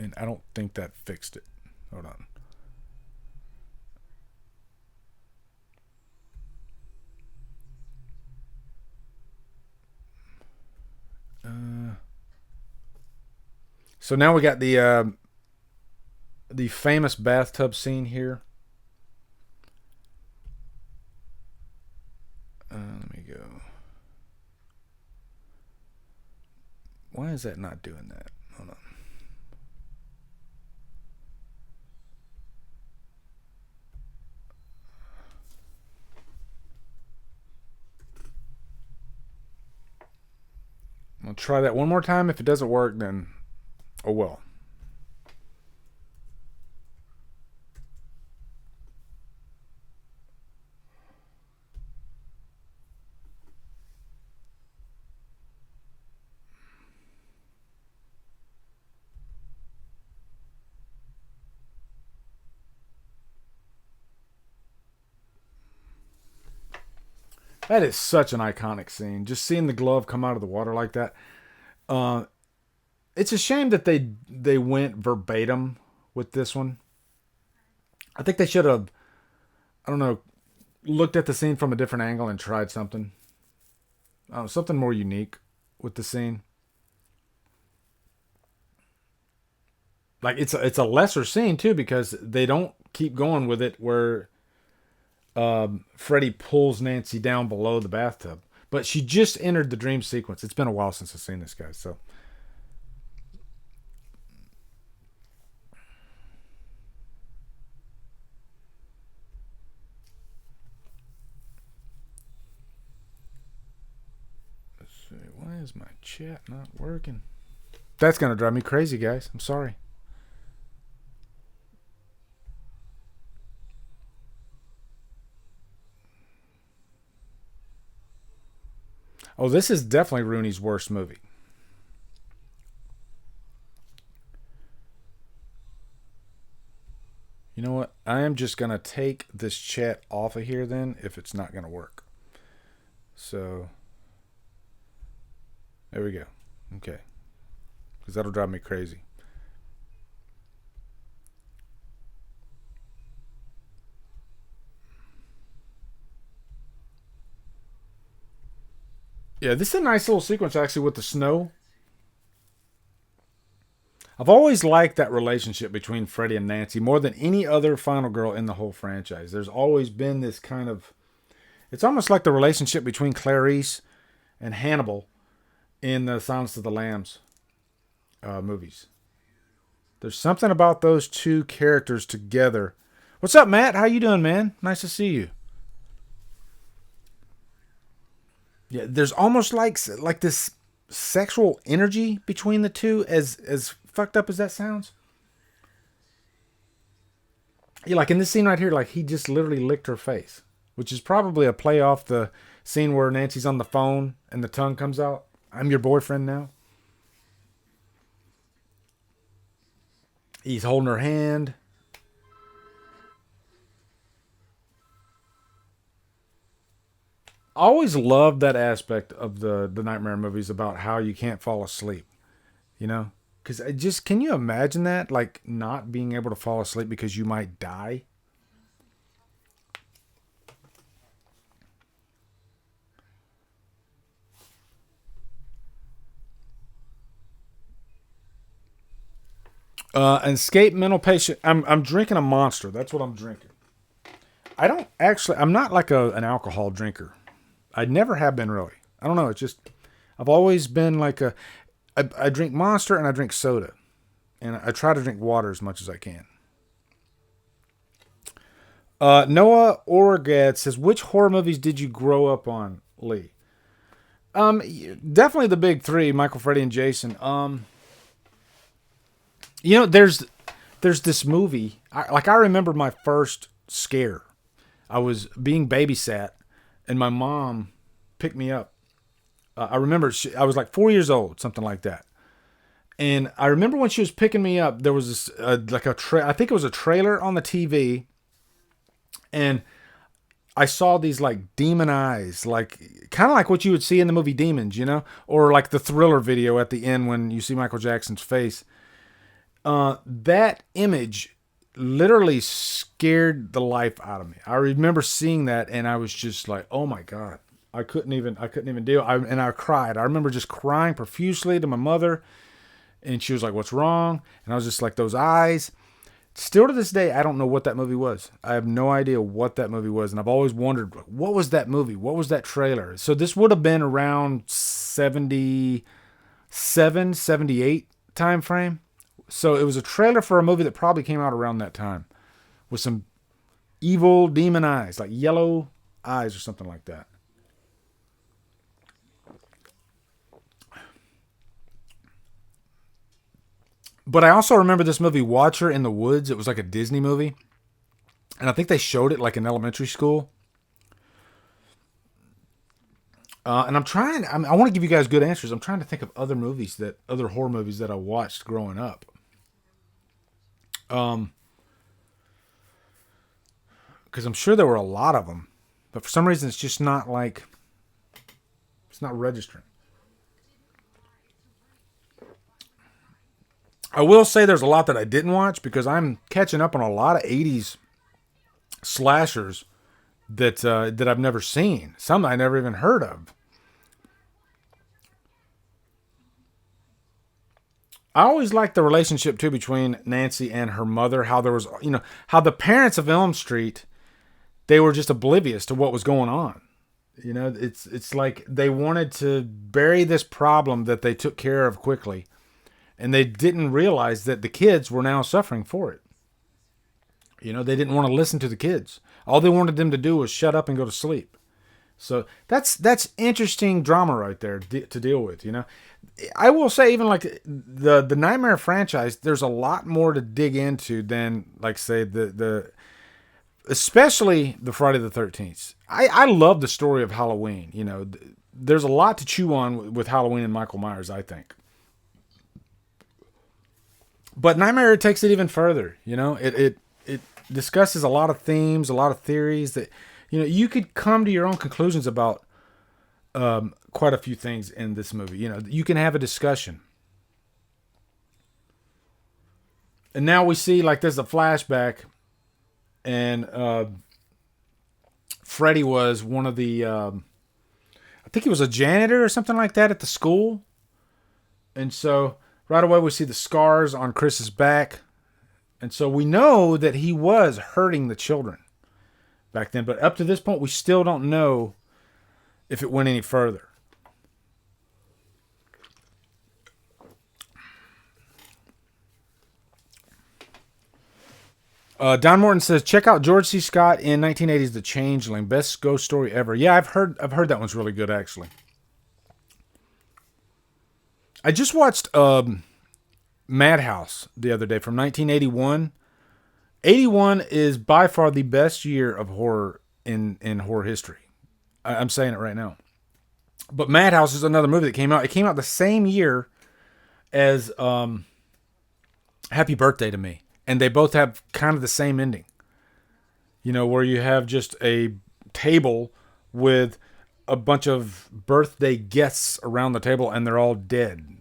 And I don't think that fixed it. Hold on. So now we got the famous bathtub scene here. Let me go. Why is that not doing that? Hold on. I'll try that one more time. If it doesn't work, then oh well. That is such an iconic scene. Just seeing the glove come out of the water like that. It's a shame that they went verbatim with this one. I think they should have, I don't know, looked at the scene from a different angle and tried something. Something more unique with the scene. Like it's a lesser scene too because they don't keep going with it where Freddy pulls Nancy down below the bathtub. But she just entered the dream sequence. It's been a while since I've seen this, guys. So let's see. Why is my chat not working? That's gonna drive me crazy, guys. I'm sorry. Oh, this is definitely Rooney's worst movie. You know what? I am just going to take this chat off of here then if it's not going to work. So, there we go. Okay. Because that'll drive me crazy. Yeah, this is a nice little sequence actually with the snow. I've always liked that relationship between Freddy and Nancy more than any other final girl in the whole franchise. There's always been this kind of. It's almost like the relationship between Clarice and Hannibal in the Silence of the Lambs movies. There's something about those two characters together. What's up, Matt? How you doing, man? Nice to see you. Yeah, there's almost like this sexual energy between the two, as fucked up as that sounds. Yeah, like in this scene right here, like he just literally licked her face, which is probably a play off the scene where Nancy's on the phone and the tongue comes out. I'm your boyfriend now. He's holding her hand. I always loved that aspect of the Nightmare movies about how you can't fall asleep. You know, because I just can you imagine that like not being able to fall asleep because you might die. An escape mental patient. I'm drinking a Monster. That's what I'm drinking. I don't actually. I'm not like an alcohol drinker. I never have been really. I don't know. It's just I've always been like a. I drink Monster and I drink soda, and I try to drink water as much as I can. Noah Orgad says, "Which horror movies did you grow up on, Lee?" Definitely the big three: Michael, Freddy, and Jason. There's this movie. I remember my first scare. I was being babysat, and my mom picked me up. I remember I was like 4 years old, something like that. And I remember when she was picking me up, there was this I think it was a trailer on the TV, and I saw these like demon eyes, like kind of like what you would see in the movie Demons, or like the Thriller video at the end when you see Michael Jackson's face. That image literally scared the life out of me. I remember seeing that, and I was just like, "Oh my god!" I couldn't even deal. And I cried. I remember just crying profusely to my mother, and she was like, "What's wrong?" And I was just like, "Those eyes." Still to this day, I don't know what that movie was. I have no idea what that movie was, and I've always wondered, what was that movie? What was that trailer? So this would have been around 77, 78 time frame. So it was a trailer for a movie that probably came out around that time with some evil demon eyes, like yellow eyes or something like that. But I also remember this movie, Watcher in the Woods. It was like a Disney movie. And I think they showed it like in elementary school. And I want to give you guys good answers. I'm trying to think of other horror movies that I watched growing up. Because I'm sure there were a lot of them. But for some reason, it's not registering. I will say there's a lot that I didn't watch because I'm catching up on a lot of 80s slashers that I've never seen. Some I never even heard of. I always liked the relationship too between Nancy and her mother. How there was, how the parents of Elm Street they were just oblivious to what was going on. It's like they wanted to bury this problem that they took care of quickly, and they didn't realize that the kids were now suffering for it. They didn't want to listen to the kids. All they wanted them to do was shut up and go to sleep. So that's interesting drama right there to deal with. I will say, even like the Nightmare franchise, there's a lot more to dig into than, like, say, the especially the Friday the 13th. I love the story of Halloween. There's a lot to chew on with Halloween and Michael Myers, I think. But Nightmare takes it even further. It discusses a lot of themes, a lot of theories that, you could come to your own conclusions about quite a few things in this movie. You can have a discussion. And now we see, like, there's a flashback, and Freddy was one of the, I think he was a janitor or something like that at the school. And so right away we see the scars on Chris's back. And so we know that he was hurting the children back then. But up to this point, we still don't know if it went any further. Don Morton says, check out George C. Scott in 1980's The Changeling. Best ghost story ever. Yeah, I've heard that one's really good, actually. I just watched Madhouse the other day from 1981. 81 is by far the best year of horror in horror history. I'm saying it right now. But Madhouse is another movie that came out. It came out the same year as Happy Birthday to Me. And they both have kind of the same ending. Where you have just a table with a bunch of birthday guests around the table and they're all dead.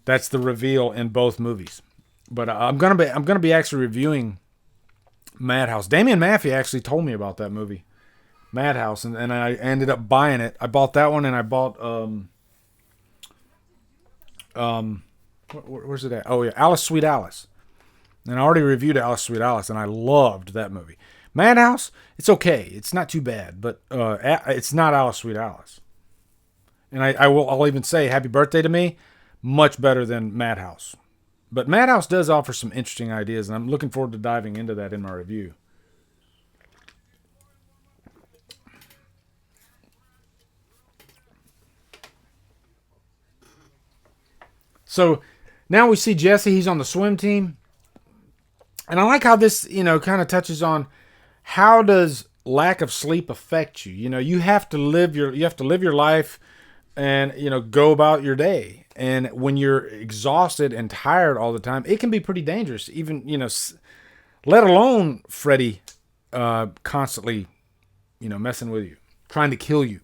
That's the reveal in both movies. But I'm gonna be actually reviewing Madhouse. Damian Maffei actually told me about that movie, Madhouse, and I ended up buying it. I bought that one, and I bought where's it at? Oh yeah, Alice Sweet Alice. And I already reviewed Alice Sweet Alice, and I loved that movie. Madhouse, it's okay. It's not too bad, but it's not Alice Sweet Alice. And I'll even say Happy Birthday to Me, much better than Madhouse. But Madhouse does offer some interesting ideas, and I'm looking forward to diving into that in my review. So now we see Jesse. He's on the swim team. And I like how this, kind of touches on how does lack of sleep affect you? You have to live your life and, go about your day. And when you're exhausted and tired all the time, it can be pretty dangerous. Even, let alone Freddy constantly, messing with you, trying to kill you.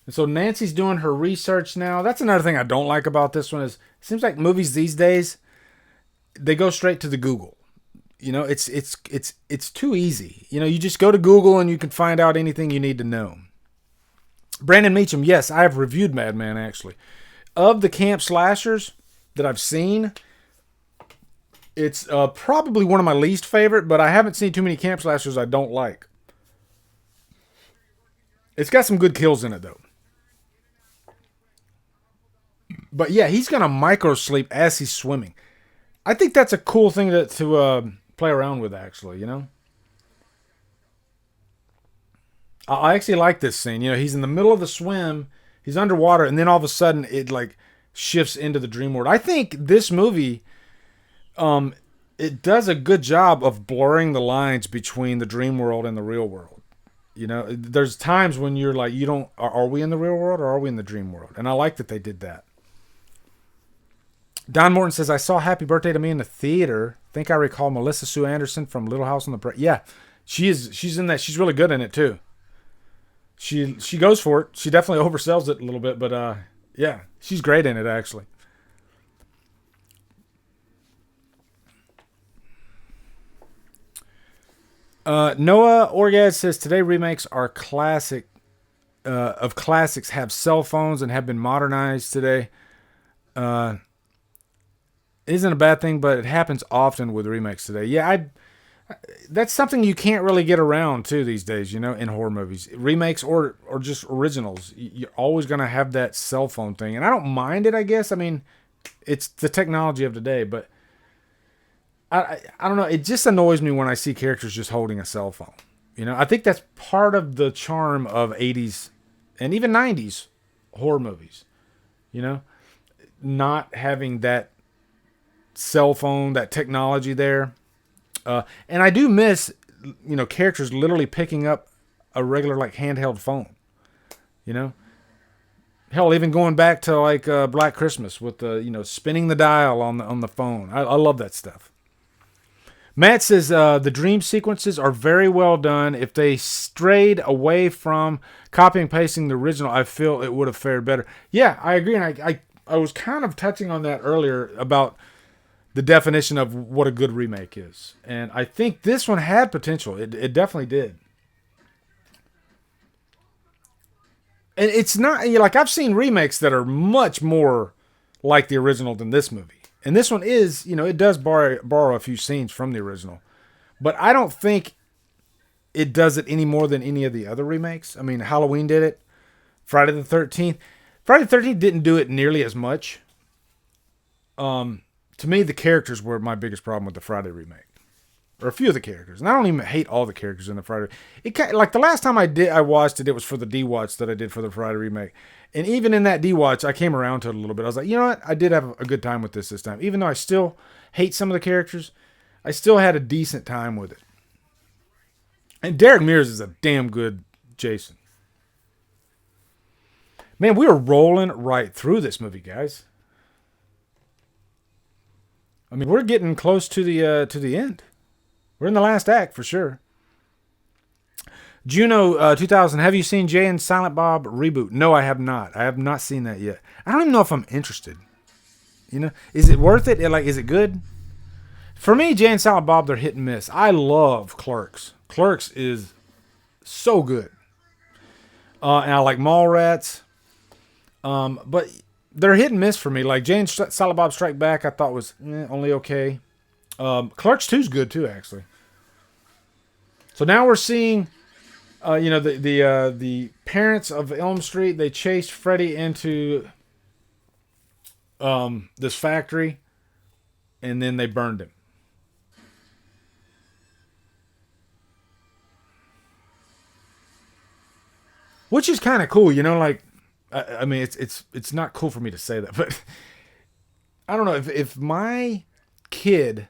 And so Nancy's doing her research now. That's another thing I don't like about this one is it seems like movies these days, they go straight to the Google. It's too easy. You just go to Google and you can find out anything you need to know. Brandon Meacham, yes, I have reviewed Madman actually. Of the camp slashers that I've seen, it's probably one of my least favorite, but I haven't seen too many camp slashers I don't like. It's got some good kills in it though. But yeah, he's going to micro sleep as he's swimming. I think that's a cool thing to play around with, actually, I actually like this scene. He's in the middle of the swim, he's underwater, and then all of a sudden it like shifts into the dream world. I think this movie, it does a good job of blurring the lines between the dream world and the real world. There's times when you're like, are we in the real world or are we in the dream world? And I like that they did that. Don Morton says, I saw Happy Birthday to Me in the theater. Think I recall Melissa Sue Anderson from Little House on the Prairie. Yeah, she's in that. She's really good in it too. She goes for it. She definitely oversells it a little bit, but yeah, she's great in it actually. Noah Orgaz says, today remakes are classics have cell phones and have been modernized today. Uh, isn't a bad thing, but it happens often with remakes today. Yeah, that's something you can't really get around to these days, in horror movies. Remakes or just originals. You're always going to have that cell phone thing. And I don't mind it, I guess. I mean, it's the technology of today, but I don't know. It just annoys me when I see characters just holding a cell phone. I think that's part of the charm of 80s and even 90s horror movies. Not having that cell phone, that technology there. And I do miss, characters literally picking up a regular like handheld phone. Hell, even going back to like Black Christmas with the spinning the dial on the phone. I love that stuff. Matt says the dream sequences are very well done. If they strayed away from copying and pasting the original, I feel it would have fared better. Yeah, I agree. And I was kind of touching on that earlier about the definition of what a good remake is. And I think this one had potential. It definitely did. And it's not, like I've seen remakes that are much more like the original than this movie. And this one is, it does borrow a few scenes from the original. But I don't think it does it any more than any of the other remakes. I mean, Halloween did it. Friday the 13th. Friday the 13th didn't do it nearly as much. To me, the characters were my biggest problem with the Friday remake. Or a few of the characters. And I don't even hate all the characters in the Friday. Like the last time I watched it, it was for the D-Watch that I did for the Friday remake. And even in that D-Watch, I came around to it a little bit. I was like, you know what? I did have a good time with this time. Even though I still hate some of the characters, I still had a decent time with it. And Derek Mears is a damn good Jason. Man, we are rolling right through this movie, guys. I mean, we're getting close to the end. We're in the last act for sure. Juno 2000. Have you seen Jay and Silent Bob Reboot? No, I have not. I have not seen that yet. I don't even know if I'm interested. Is it worth it? Is it good? For me, Jay and Silent Bob, they're hit and miss. I love Clerks. Clerks is so good. And I like Mallrats. But they're hit and miss for me. Like Jay and Silent Bob Strike Back, I thought was only okay. Clerks 2 is good too, actually. So now we're seeing, the parents of Elm Street. They chased Freddy into this factory, and then they burned him. Which is kind of cool, like. I mean, it's not cool for me to say that, but I don't know if my kid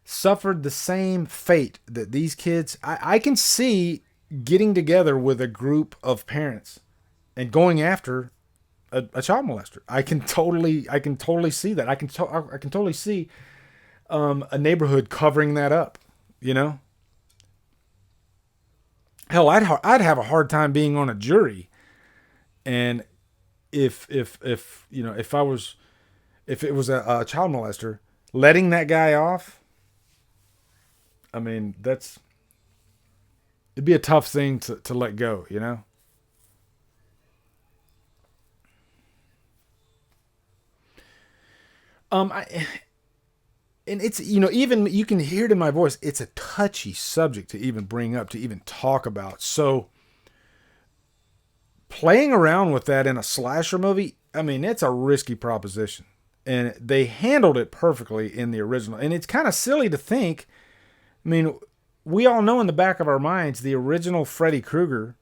suffered the same fate that these kids, I can see getting together with a group of parents and going after a child molester. I can totally see that. I can totally see a neighborhood covering that up. Hell, I'd have a hard time being on a jury. And if it was a child molester, letting that guy off, I mean, it'd be a tough thing to let go, And it's, even you can hear it in my voice. It's a touchy subject to even bring up, to even talk about. So playing around with that in a slasher movie, I mean, it's a risky proposition. And they handled it perfectly in the original. And it's kind of silly to think, I mean, we all know in the back of our minds, the original Freddy Krueger,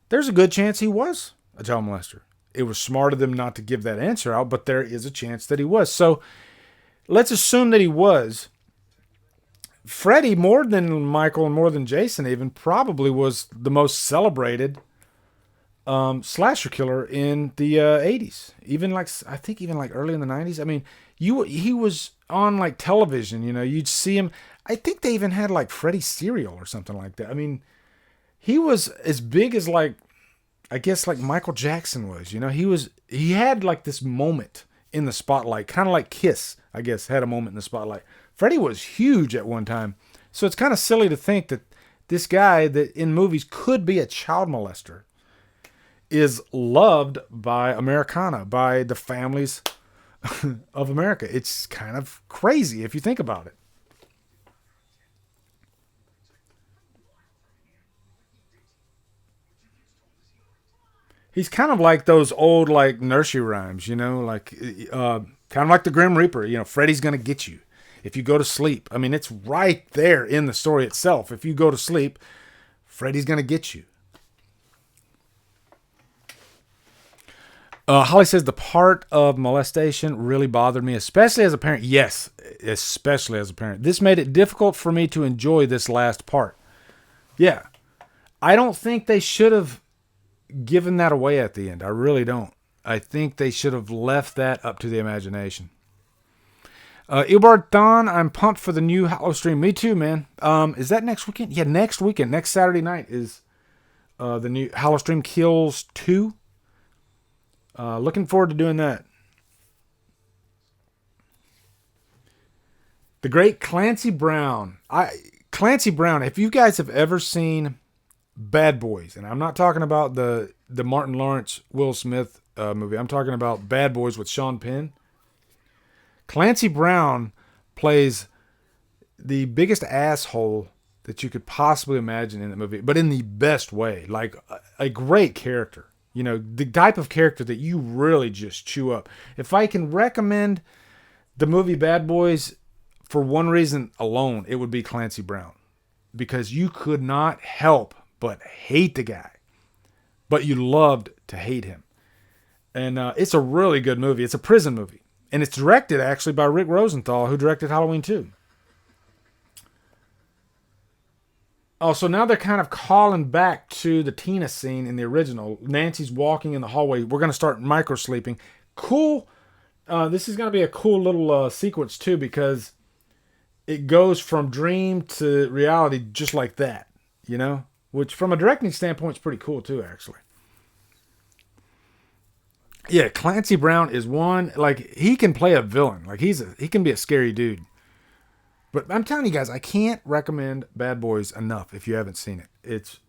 there's a good chance he was a child molester. It was smart of them not to give that answer out, but there is a chance that he was. So let's assume that he was. Freddy, more than Michael and more than Jason even, probably was the most celebrated slasher killer in the 80s. I think even early in the 90s. I mean, he was on television, you'd see him. I think they even had Freddy cereal or something like that. I mean, he was as big as I guess Michael Jackson was, he had this moment in the spotlight, kind of like Kiss, I guess, had a moment in the spotlight. Freddy was huge at one time. So it's kind of silly to think that this guy that in movies could be a child molester is loved by Americana, by the families of America. It's kind of crazy if you think about it. He's kind of like those old like nursery rhymes, like kind of like the Grim Reaper. Freddy's gonna get you if you go to sleep. I mean, it's right there in the story itself. If you go to sleep, Freddy's gonna get you. Holly says the part of molestation really bothered me, especially as a parent. Yes, especially as a parent. This made it difficult for me to enjoy this last part. Yeah, I don't think they should have given that away at the end. I really don't. I think they should have left that up to the imagination. Ilbard Thon, I'm pumped for the new Hollow stream. Me too, man. Is that next weekend? Yeah, next weekend. Next Saturday night is the new Hollow stream Kills 2. Looking forward to doing that. The great Clancy Brown. Clancy Brown, if you guys have ever seen Bad Boys, and I'm not talking about the Martin Lawrence, Will Smith movie. I'm talking about Bad Boys with Sean Penn. Clancy Brown plays the biggest asshole that you could possibly imagine in the movie, but in the best way. Like a great character. The type of character that you really just chew up. If I can recommend the movie Bad Boys for one reason alone, it would be Clancy Brown. Because you could not help but hate the guy. But you loved to hate him. And it's a really good movie. It's a prison movie. And it's directed, actually, by Rick Rosenthal, who directed Halloween 2. Oh, so now they're kind of calling back to the Tina scene in the original. Nancy's walking in the hallway. We're going to start micro-sleeping. Cool. This is going to be a cool little sequence, too, because it goes from dream to reality just like that, Which, from a directing standpoint, is pretty cool, too, actually. Yeah, Clancy Brown is one. Like, he can play a villain. Like, he can be a scary dude. But I'm telling you guys, I can't recommend Bad Boys enough if you haven't seen it. It's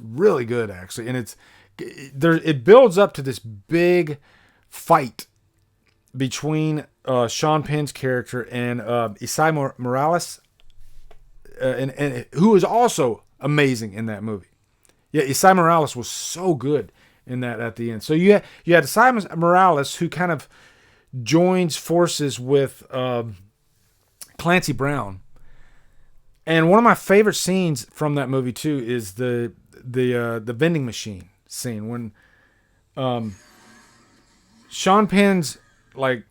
really good, actually. And it builds up to this big fight between Sean Penn's character and Isai Morales, and who is also amazing in that movie. Yeah, Isai Morales was so good in that at the end. So you had Isai Morales, who kind of joins forces with Clancy Brown. And one of my favorite scenes from that movie too is the vending machine scene when Sean Penn's like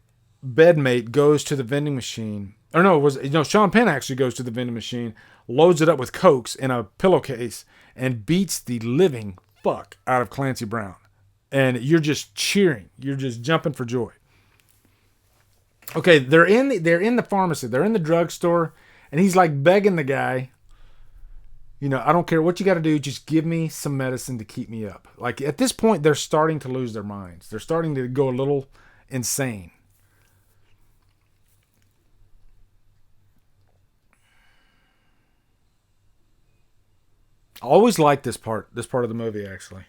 bedmate goes to the vending machine. Or no, Sean Penn actually goes to the vending machine, loads it up with Cokes in a pillowcase, and beats the living fuck out of Clancy Brown. And you're just cheering. You're just jumping for joy. Okay, they're in the pharmacy. They're in the drugstore, and he's like begging the guy, I don't care what you got to do, just give me some medicine to keep me up. Like at this point, they're starting to lose their minds. They're starting to go a little insane. I always like this part of the movie, actually.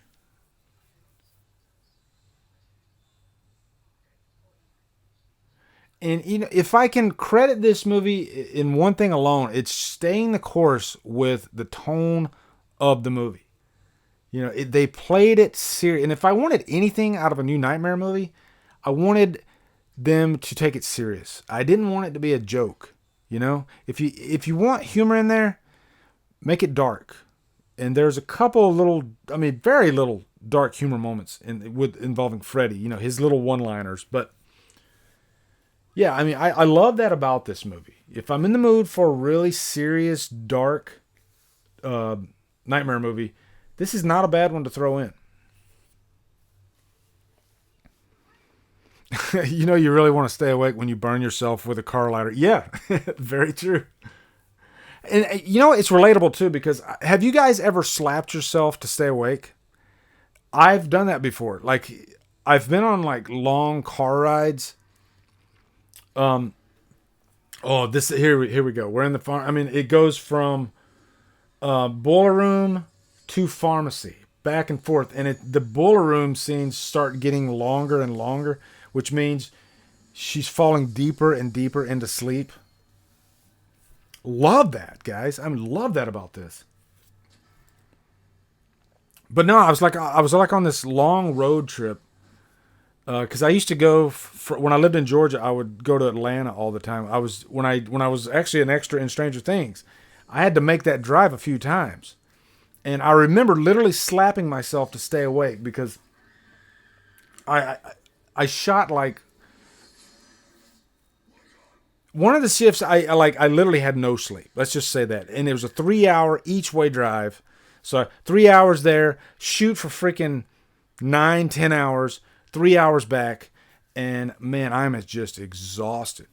And if I can credit this movie in one thing alone, it's staying the course with the tone of the movie. They played it serious. And if I wanted anything out of a new Nightmare movie, I wanted them to take it serious. I didn't want it to be a joke. If you want humor in there, make it dark. And there's a couple of very little dark humor moments involving Freddy. His little one-liners, but. Yeah, I love that about this movie. If I'm in the mood for a really serious, dark nightmare movie, this is not a bad one to throw in. You really want to stay awake when you burn yourself with a car lighter. Yeah, very true. And it's relatable too, because have you guys ever slapped yourself to stay awake? I've done that before. Like, I've been on like long car rides. Here we go. We're in the farm. It goes from boiler room to pharmacy, back and forth, and the boiler room scenes start getting longer and longer, which means she's falling deeper and deeper into sleep. Love that, guys. I mean, love that about this. But no, I was like on this long road trip because I used to go when I lived in Georgia. I would go to Atlanta all the time. I was when I was actually an extra in Stranger Things. I had to make that drive a few times, and I remember literally slapping myself to stay awake because I I shot like one of the shifts. I literally had no sleep. Let's just say that, and it was a 3 hour each way drive. So 3 hours there, shoot for freaking 9, 10 hours, 3 hours back, and man, I'm just exhausted,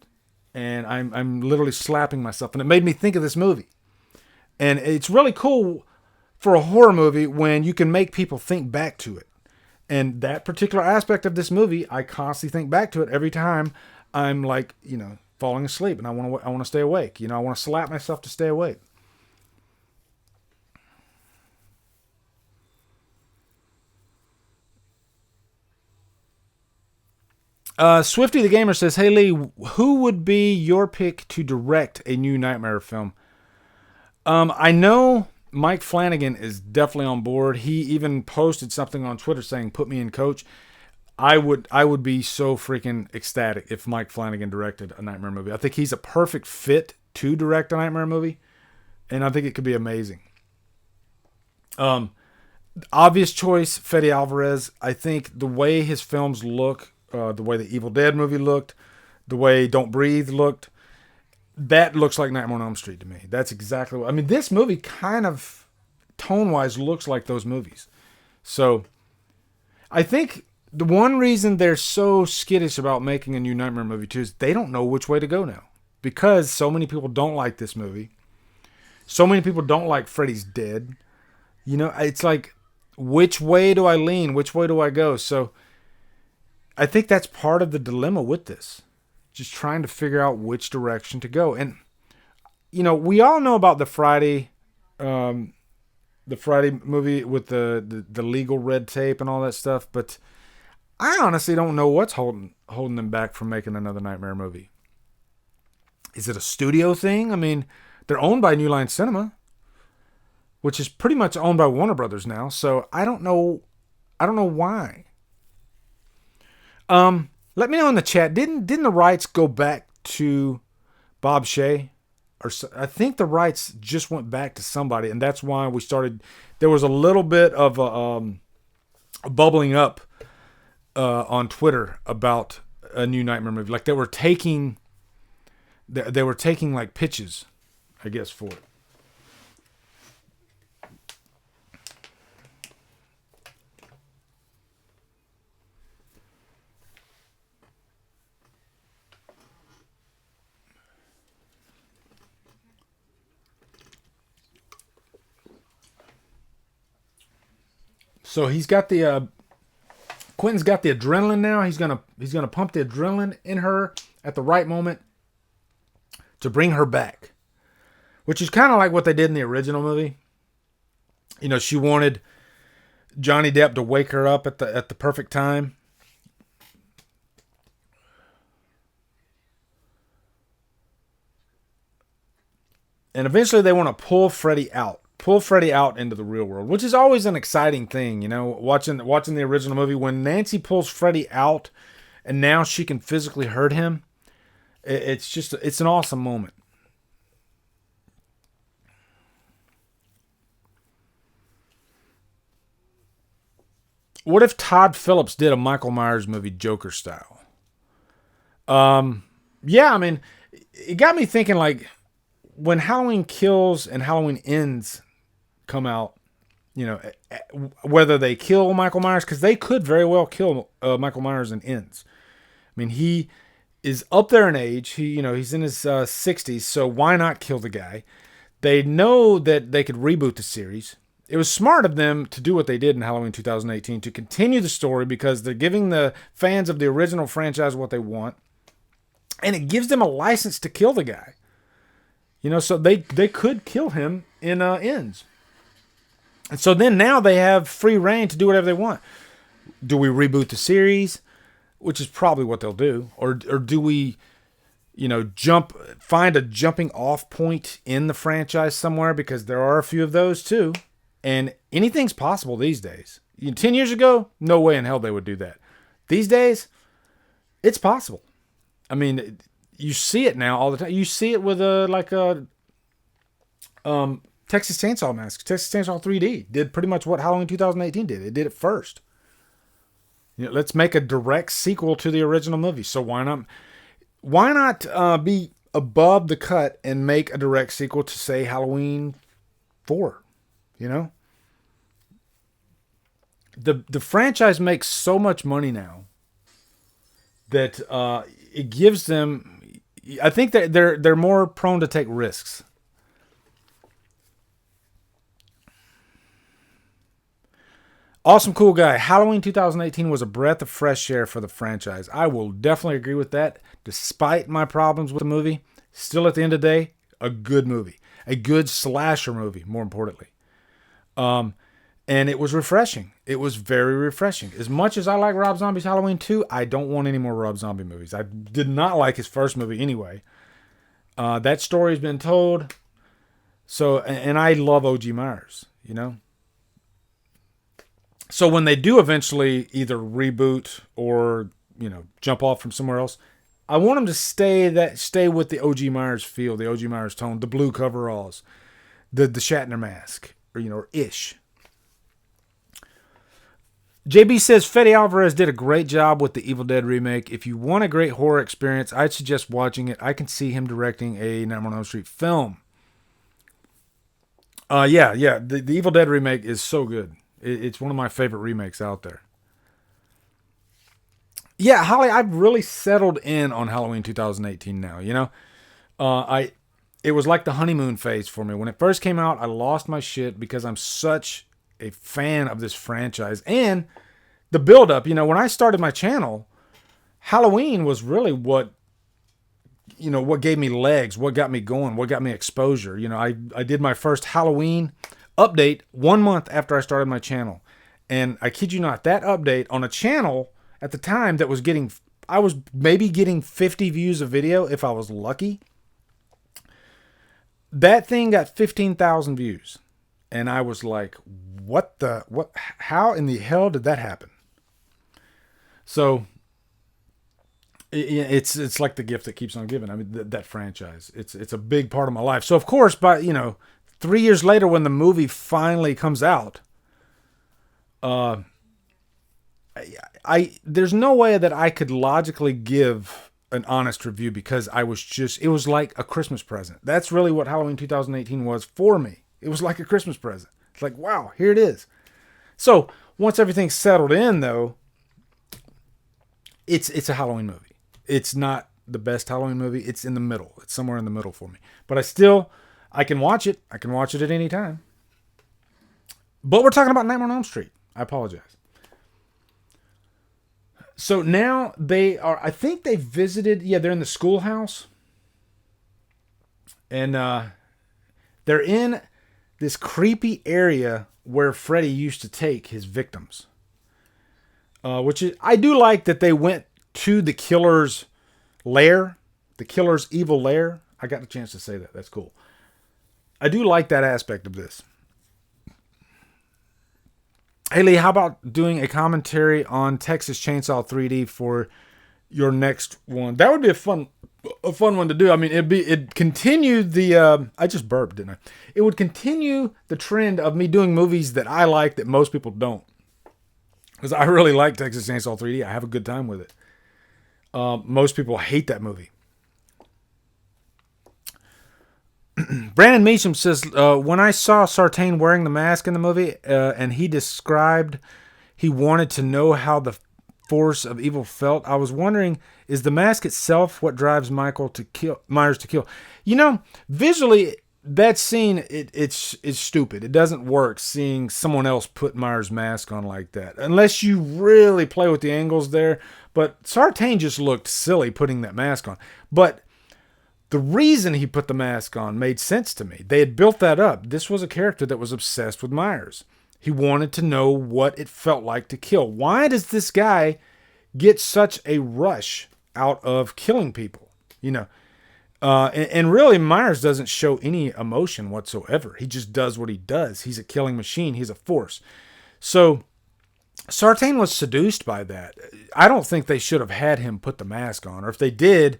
and I'm literally slapping myself, and it made me think of this movie, and it's really cool for a horror movie when you can make people think back to it, and that particular aspect of this movie, I constantly think back to it every time I'm like falling asleep, and I want to stay awake, I want to slap myself to stay awake. Swifty the Gamer says, "Hey Lee, who would be your pick to direct a new Nightmare film?" I know Mike Flanagan is definitely on board. He even posted something on Twitter saying, "Put me in, coach." I would be so freaking ecstatic if Mike Flanagan directed a Nightmare movie. I think he's a perfect fit to direct a Nightmare movie, and I think it could be amazing. Obvious choice, Fede Alvarez. I think the way his films look, the way the Evil Dead movie looked, the way Don't Breathe looked, that looks like Nightmare on Elm Street to me. That's exactly what... I mean, this movie kind of, tone-wise, looks like those movies. So, I think the one reason they're so skittish about making a new Nightmare movie, too, is they don't know which way to go now. Because so many people don't like this movie. So many people don't like Freddy's Dead. It's like, which way do I lean? Which way do I go? So, I think that's part of the dilemma with this. Just trying to figure out which direction to go. And, we all know about the Friday movie with the legal red tape and all that stuff, but I honestly don't know what's holding them back from making another Nightmare movie. Is it a studio thing? I mean, they're owned by New Line Cinema, which is pretty much owned by Warner Brothers now, so I don't know why. Let me know in the chat. Didn't the rights go back to Bob Shea? Or I think the rights just went back to somebody, and that's why we started. There was a little bit of a bubbling up on Twitter about a new Nightmare movie. Like they were taking like pitches, I guess, for it. So he's got the Quentin's got the adrenaline now. He's gonna pump the adrenaline in her at the right moment to bring her back, which is kind of like what they did in the original movie. She wanted Johnny Depp to wake her up at the perfect time. And eventually they want to pull Freddy out into the real world, which is always an exciting thing, watching the original movie when Nancy pulls Freddy out and now she can physically hurt him. It's an awesome moment. What if Todd Phillips did a Michael Myers movie Joker style? Yeah, I mean, it got me thinking, like, when Halloween Kills and Halloween Ends come out, whether they kill Michael Myers, because they could very well kill Michael Myers in Ends. I mean, he is up there in age. He's in his 60s, so why not kill the guy? They know that they could reboot the series. It was smart of them to do what they did in Halloween 2018, to continue the story, because they're giving the fans of the original franchise what they want, and it gives them a license to kill the guy. So they could kill him in Ends. And so then now they have free reign to do whatever they want. Do we reboot the series? which is probably what they'll do, or do we, find a jumping off point in the franchise somewhere, because there are a few of those too, and anything's possible these days. 10 years ago, no way in hell they would do that. These days, it's possible. I mean, you see it now all the time. You see it with Texas Chainsaw Massacre. Texas Chainsaw 3D did pretty much what Halloween 2018 did. It did it first. Let's make a direct sequel to the original movie. So why not? Why not be above the cut and make a direct sequel to, say, Halloween 4? The franchise makes so much money now that it gives them. I think that they're more prone to take risks. Awesome, cool guy. Halloween 2018 was a breath of fresh air for the franchise. I will definitely agree with that. Despite my problems with the movie, still at the end of the day, a good movie. A good slasher movie, more importantly. And it was refreshing. It was very refreshing. As much as I like Rob Zombie's Halloween 2, I don't want any more Rob Zombie movies. I did not like his first movie anyway. That story's been told. So, and I love O.G. Myers, So when they do eventually either reboot or, jump off from somewhere else, I want them to stay with the O.G. Myers feel, the O.G. Myers tone, the blue coveralls, the Shatner mask, or ish. JB says, Fede Alvarez did a great job with the Evil Dead remake. If you want a great horror experience, I'd suggest watching it. I can see him directing a Nightmare on Elm Street film. Yeah. The Evil Dead remake is so good. It's one of my favorite remakes out there. Yeah, Holly, I've really settled in on Halloween 2018 now, it was like the honeymoon phase for me. When it first came out, I lost my shit because I'm such a fan of this franchise. And the build-up, when I started my channel, Halloween was really what gave me legs, what got me going, what got me exposure. I did my first Halloween update 1 month after I started my channel. And I kid you not, that update on a channel at the time that was I was maybe getting 50 views a video if I was lucky. That thing got 15,000 views. And I was like, how in the hell did that happen? So it's like the gift that keeps on giving. I mean, that franchise, it's a big part of my life. So of course, 3 years later, when the movie finally comes out, there's no way that I could logically give an honest review, because it was like a Christmas present. That's really what Halloween 2018 was for me. It was like a Christmas present. It's like, wow, here it is. So once everything's settled in, though, it's a Halloween movie. It's not the best Halloween movie. It's in the middle. It's somewhere in the middle for me. But I can watch it. I can watch it at any time. But we're talking about Nightmare on Elm Street. I apologize. So now I think they visited, they're in the schoolhouse. And they're in this creepy area where Freddy used to take his victims. I do like that they went to the killer's lair, the killer's evil lair. I got the chance to say that. That's cool. I do like that aspect of this. Hey Lee, how about doing a commentary on Texas Chainsaw 3D for your next one? That would be a fun one to do. I mean, it'd continue the I just burped, didn't I? It would continue the trend of me doing movies that I like that most people don't. Because I really like Texas Chainsaw 3D. I have a good time with it. Most people hate that movie. Brandon Meacham says, when I saw Sartain wearing the mask in the movie, and he described he wanted to know how the force of evil felt, I was wondering, is the mask itself what drives Myers to kill? Visually, that scene, it's stupid. It doesn't work seeing someone else put Myers' mask on like that, unless you really play with the angles there. But Sartain just looked silly putting that mask on. But the reason he put the mask on made sense to me. They had built that up. This was a character that was obsessed with Myers. He wanted to know what it felt like to kill. Why does this guy get such a rush out of killing people, you know. And really, Myers doesn't show any emotion whatsoever. He just does what he does. He's a killing machine. He's a force. So Sartain was seduced by that. I don't think they should have had him put the mask on, or if they did,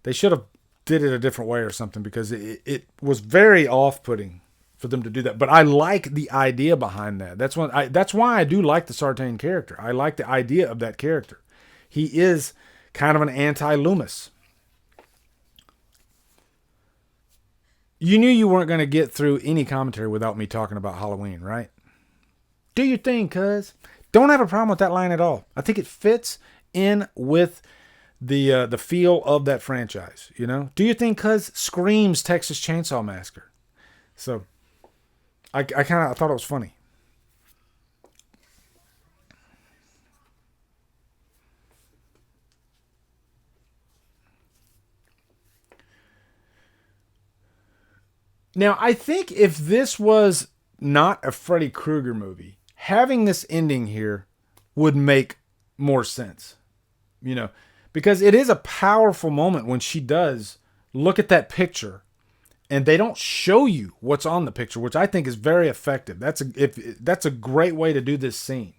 they should have did it a different way or something, because it was very off-putting for them to do that. But I like the idea behind that. That's why I do like the Sartain character. I like the idea of that character. He is kind of an anti-Loomis. You knew you weren't going to get through any commentary without me talking about Halloween, right? Do your thing, cuz. Don't have a problem with that line at all. I think it fits in with the feel of that franchise, you know? Do your thing, cuz screams Texas Chainsaw Massacre. So I thought it was funny. Now, I think if this was not a Freddy Krueger movie, having this ending here would make more sense, you know, because it is a powerful moment when she does look at that picture and they don't show you what's on the picture, which I think is very effective. That's a great way to do this scene,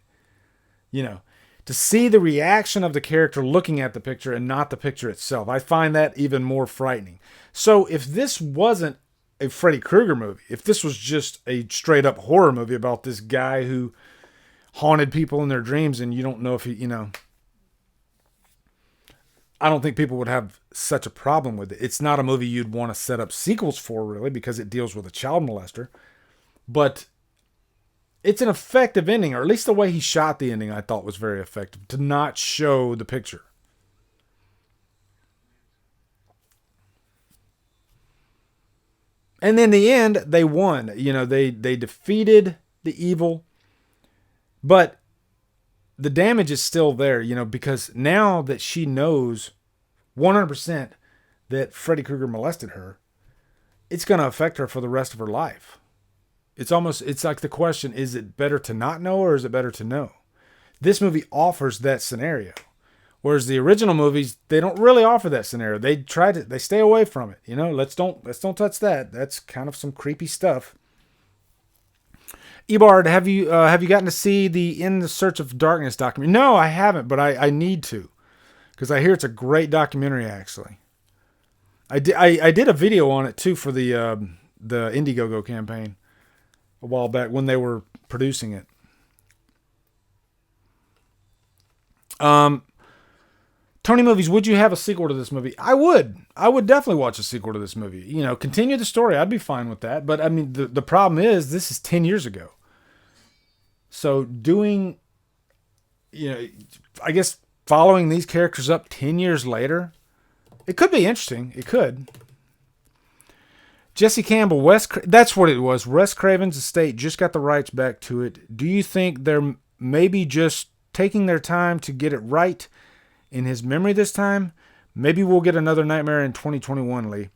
you know, to see the reaction of the character looking at the picture and not the picture itself. I find that even more frightening. So if this wasn't a Freddy Krueger movie, if this was just a straight up horror movie about this guy who haunted people in their dreams and you don't know if he, you know, I don't think people would have such a problem with it. It's not a movie you'd want to set up sequels for, really, because it deals with a child molester. But it's an effective ending, or at least the way he shot the ending I thought was very effective, to not show the picture. And in the end, they won. You know, they defeated the evil, but the damage is still there, you know, because now that she knows 100% that Freddy Krueger molested her, it's going to affect her for the rest of her life. It's like the question, is it better to not know or is it better to know? This movie offers that scenario. Whereas the original movies, they don't really offer that scenario. They stay away from it. You know, let's don't touch that. That's kind of some creepy stuff. Ebard, have you gotten to see the In the Search of Darkness documentary? No, I haven't, but I need to, because I hear it's a great documentary. Actually, I did a video on it too for the Indiegogo campaign a while back when they were producing it. Tony Movies, would you have a sequel to this movie? I would. I would definitely watch a sequel to this movie. You know, continue the story. I'd be fine with that. But I mean, the problem is this is 10 years ago. So doing, you know, I guess following these characters up 10 years later, it could be interesting. It could. Jesse Campbell, that's what it was. Wes Craven's estate just got the rights back to it. Do you think they're maybe just taking their time to get it right in his memory this time? Maybe we'll get another Nightmare in 2021, Lee.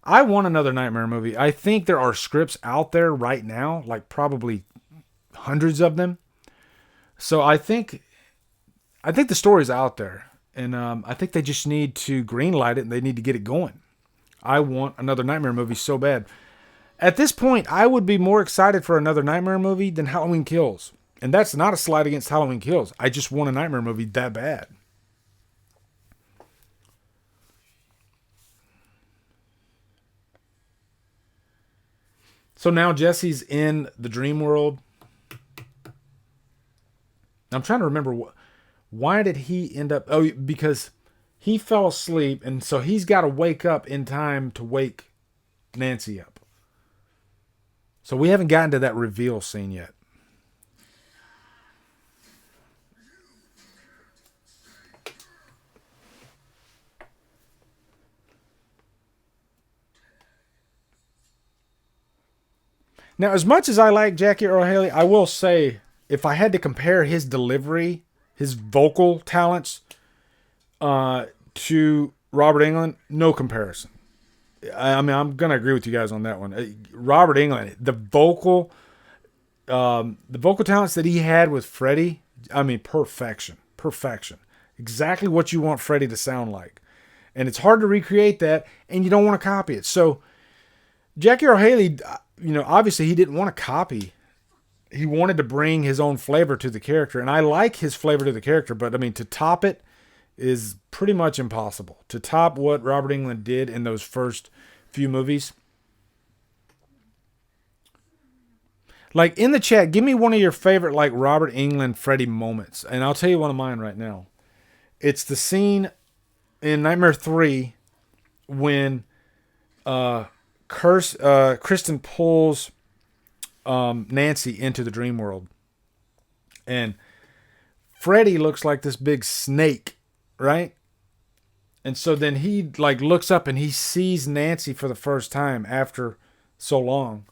I want another Nightmare movie. I think there are scripts out there right now, like probably hundreds of them. So I think the story's out there, and I think they just need to greenlight it and they need to get it going. I want another Nightmare movie so bad. At this point, I would be more excited for another Nightmare movie than Halloween Kills. And that's not a slight against Halloween Kills. I just want a Nightmare movie that bad. So now Jesse's in the dream world. I'm trying to remember why did he end up... Oh, because he fell asleep, and so he's got to wake up in time to wake Nancy up. So we haven't gotten to that reveal scene yet. Now, as much as I like Jackie Earle Haley, I will say, if I had to compare his delivery, his vocal talents, to Robert Englund, no comparison. I mean, I'm going to agree with you guys on that one. Robert Englund, the vocal talents that he had with Freddy, I mean, perfection. exactly what you want Freddy to sound like. And it's hard to recreate that, and you don't want to copy it. So Jackie Earle Haley, obviously he didn't want to copy. He wanted to bring his own flavor to the character, and I like his flavor to the character, but I mean, to top it is pretty much impossible. To top what Robert Englund did in those first few movies. Like, in the chat, give me one of your favorite, like, Robert Englund Freddy moments. And I'll tell you one of mine right now. It's the scene in Nightmare 3 when Kristen pulls Nancy into the dream world. And Freddy looks like this big snake, right? And so then he, like, looks up and he sees Nancy for the first time after so long.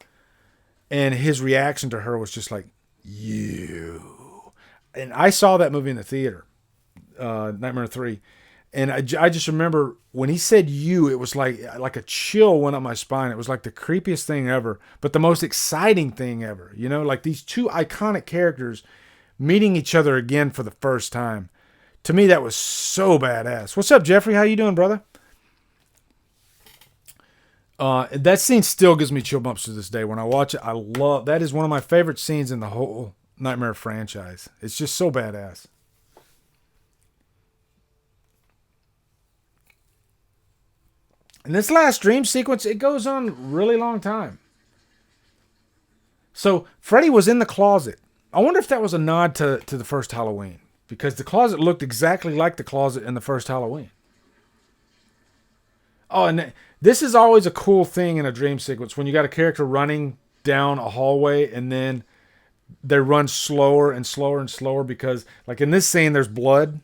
And his reaction to her was just like, you. And I saw that movie in the theater, Nightmare 3. And I just remember when he said you, it was like a chill went up my spine. It was like the creepiest thing ever, but the most exciting thing ever. Like these two iconic characters meeting each other again for the first time. To me, that was so badass. What's up, Jeffrey? How you doing, brother? That scene still gives me chill bumps to this day. When I watch it, I love that. Is one of my favorite scenes in the whole Nightmare franchise. It's just so badass. And this last dream sequence, it goes on a really long time. So Freddy was in the closet. I wonder if that was a nod to the first Halloween, because the closet looked exactly like the closet in the first Halloween. Oh, and this is always a cool thing in a dream sequence when you got a character running down a hallway and then they run slower and slower and slower because, like in this scene, there's blood,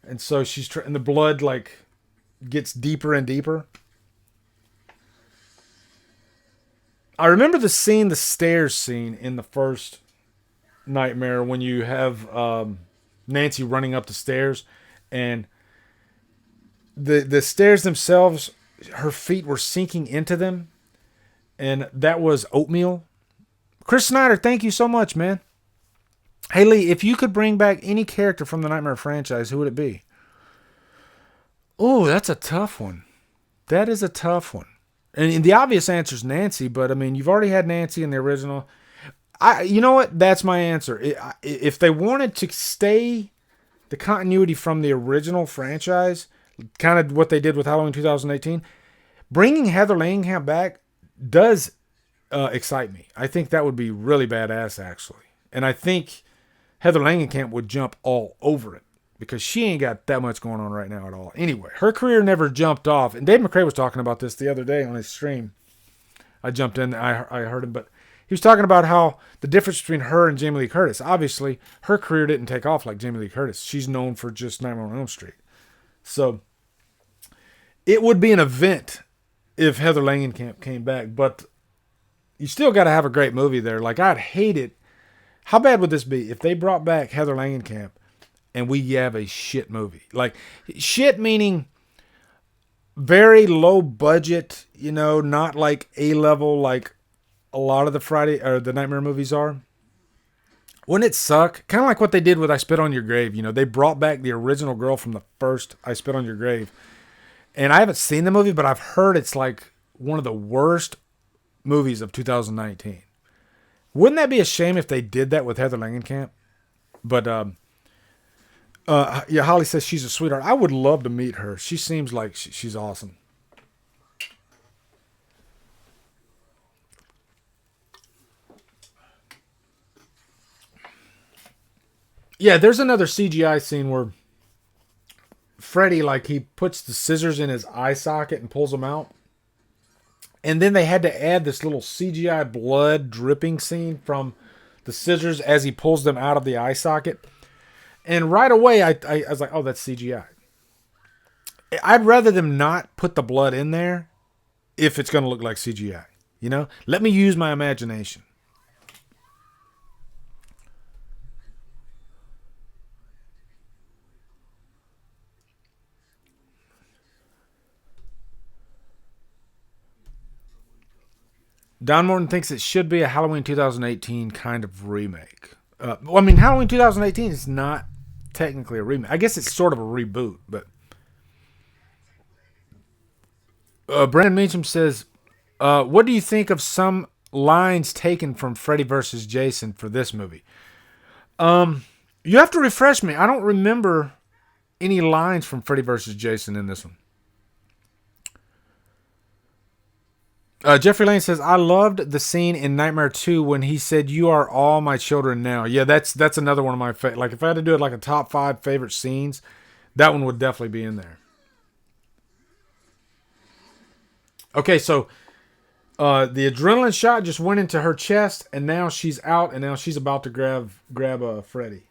and so and the blood like gets deeper and deeper. I remember the stairs scene in the first Nightmare when you have Nancy running up the stairs, and the stairs themselves, her feet were sinking into them, and that was oatmeal. Chris Snyder, thank you so much, man. Hey, Lee, if you could bring back any character from the Nightmare franchise, who would it be? Oh, that's a tough one. That is a tough one. And the obvious answer is Nancy, but I mean, you've already had Nancy in the original. You know what? That's my answer. If they wanted to stay the continuity from the original franchise, kind of what they did with Halloween 2018, bringing Heather Langenkamp back does excite me. I think that would be really badass, actually. And I think Heather Langenkamp would jump all over it because she ain't got that much going on right now at all. Anyway, her career never jumped off. And Dave McCray was talking about this the other day on his stream. I jumped in, I heard him, but he was talking about how the difference between her and Jamie Lee Curtis. Obviously, her career didn't take off like Jamie Lee Curtis. She's known for just Nightmare on Elm Street. So it would be an event if Heather Langenkamp came back, but you still got to have a great movie there. Like, I'd hate it. How bad would this be if they brought back Heather Langenkamp and we have a shit movie? Like, shit meaning very low budget, not like A-level like a lot of the Friday or the Nightmare movies are. Wouldn't it suck? Kind of like what they did with I Spit on Your Grave. They brought back the original girl from the first I Spit on Your Grave. And I haven't seen the movie, but I've heard it's like one of the worst movies of 2019. Wouldn't that be a shame if they did that with Heather Langenkamp? But, yeah, Holly says she's a sweetheart. I would love to meet her. She seems like she's awesome. Yeah, there's another CGI scene where Freddy, like, he puts the scissors in his eye socket and pulls them out. And then they had to add this little CGI blood dripping scene from the scissors as he pulls them out of the eye socket. And right away, I was like, oh, that's CGI. I'd rather them not put the blood in there if it's going to look like CGI. Let me use my imagination. Don Morton thinks it should be a Halloween 2018 kind of remake. Halloween 2018 is not technically a remake. I guess it's sort of a reboot, but Brandon Meacham says, what do you think of some lines taken from Freddy vs. Jason for this movie? You have to refresh me. I don't remember any lines from Freddy vs. Jason in this one. Jeffrey Lane says, I loved the scene in Nightmare 2 when he said, "You are all my children now." Yeah, that's another one of my favorite. Like, if I had to do it like a top 5 favorite scenes, that one would definitely be in there. Okay, so the adrenaline shot just went into her chest, and now she's out, and now she's about to grab Freddy.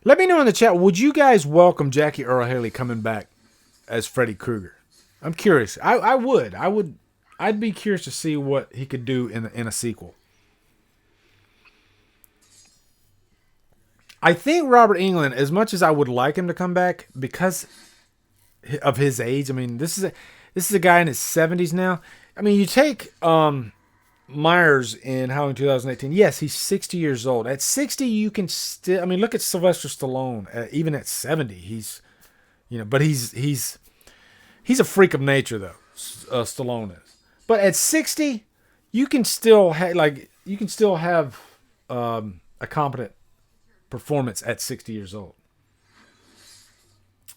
Let me know in the chat, would you guys welcome Jackie Earle Haley coming back as Freddy Krueger? I'm curious. I would. I'd be curious to see what he could do in a sequel. I think Robert Englund, as much as I would like him to come back because of his age, I mean, this is a guy in his 70s now. I mean, you take Myers in Halloween 2018. Yes, he's 60 years old. At 60, you can still. I mean, look at Sylvester Stallone. Even at 70, he's, but he's a freak of nature though. Stallone is. But at 60, you can still have a competent performance at 60 years old.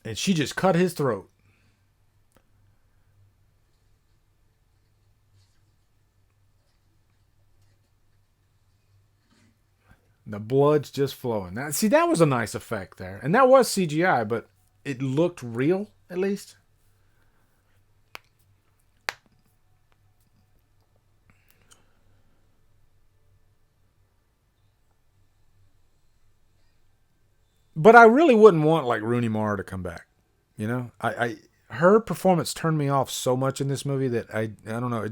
And she just cut his throat. The blood's just flowing. Now, see, that was a nice effect there. And that was CGI, but it looked real, at least. But I really wouldn't want, like, Rooney Mara to come back. Her performance turned me off so much in this movie that I don't know,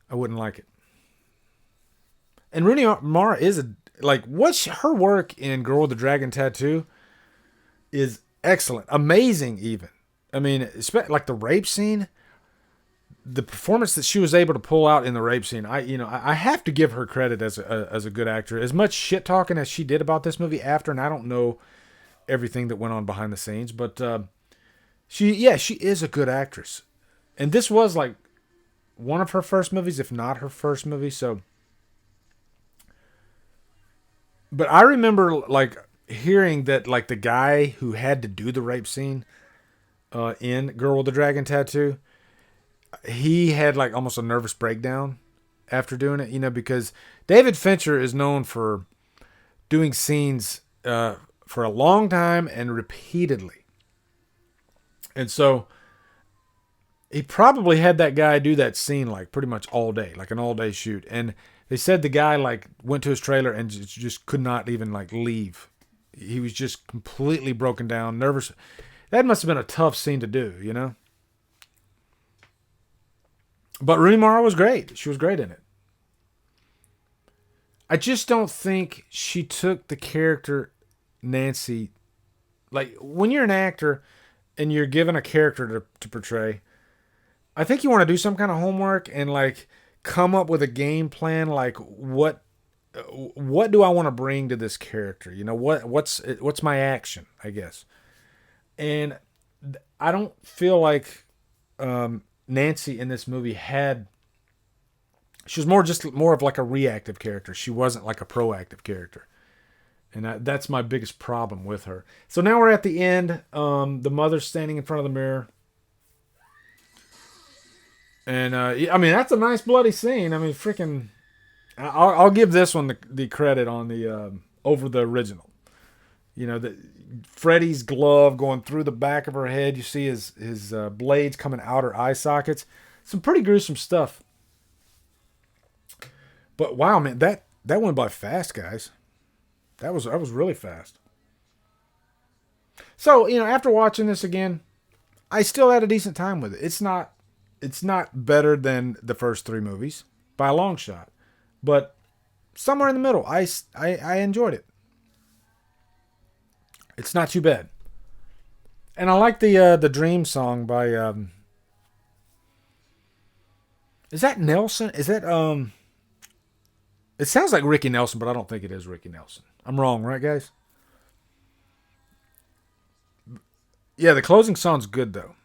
I wouldn't like it. And Rooney Mara is her work in Girl with the Dragon Tattoo is excellent, amazing even. I mean, like the rape scene, the performance that she was able to pull out in the rape scene. I have to give her credit as a good actor. As much shit talking as she did about this movie after, and I don't know everything that went on behind the scenes, but she is a good actress. And this was like one of her first movies, if not her first movie, so. But I remember like hearing that like the guy who had to do the rape scene in Girl with the Dragon Tattoo, he had like almost a nervous breakdown after doing it, because David Fincher is known for doing scenes for a long time and repeatedly. And so he probably had that guy do that scene like pretty much all day, like an all day shoot. And they said the guy like went to his trailer and just could not even like leave. He was just completely broken down, nervous. That must have been a tough scene to do, But Rooney Mara was great. She was great in it. I just don't think she took the character Nancy. Like, when you're an actor and you're given a character to portray, I think you want to do some kind of homework and like come up with a game plan. Like, what do I want to bring to this character? What's my action, I guess. And I don't feel like Nancy in this movie she was more of like a reactive character. She wasn't like a proactive character. And that's my biggest problem with her. So now we're at the end. The mother's standing in front of the mirror. And, I mean, that's a nice bloody scene. I mean, freaking... I'll give this one the credit on the over the original. Freddy's glove going through the back of her head. You see his blades coming out her eye sockets. Some pretty gruesome stuff. But wow, man, that went by fast, guys. That was really fast. So, after watching this again, I still had a decent time with it. It's not better than the first 3 movies by a long shot, but somewhere in the middle. I enjoyed it. It's not too bad. And I like the Dream song by is that Nelson? Is that it sounds like Ricky Nelson, but I don't think it is Ricky Nelson. I'm wrong, right, guys? Yeah, the closing song's good though.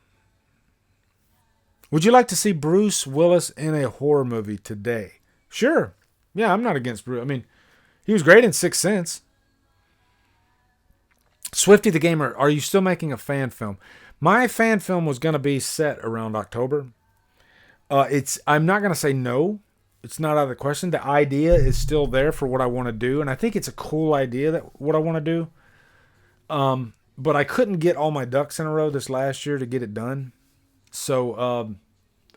Would you like to see Bruce Willis in a horror movie today? Sure. Yeah, I'm not against Bruce. I mean, he was great in Sixth Sense. Swifty the Gamer, are you still making a fan film? My fan film was going to be set around October. I'm not going to say no. It's not out of the question. The idea is still there for what I want to do, and I think it's a cool idea that what I want to do. But I couldn't get all my ducks in a row this last year to get it done. So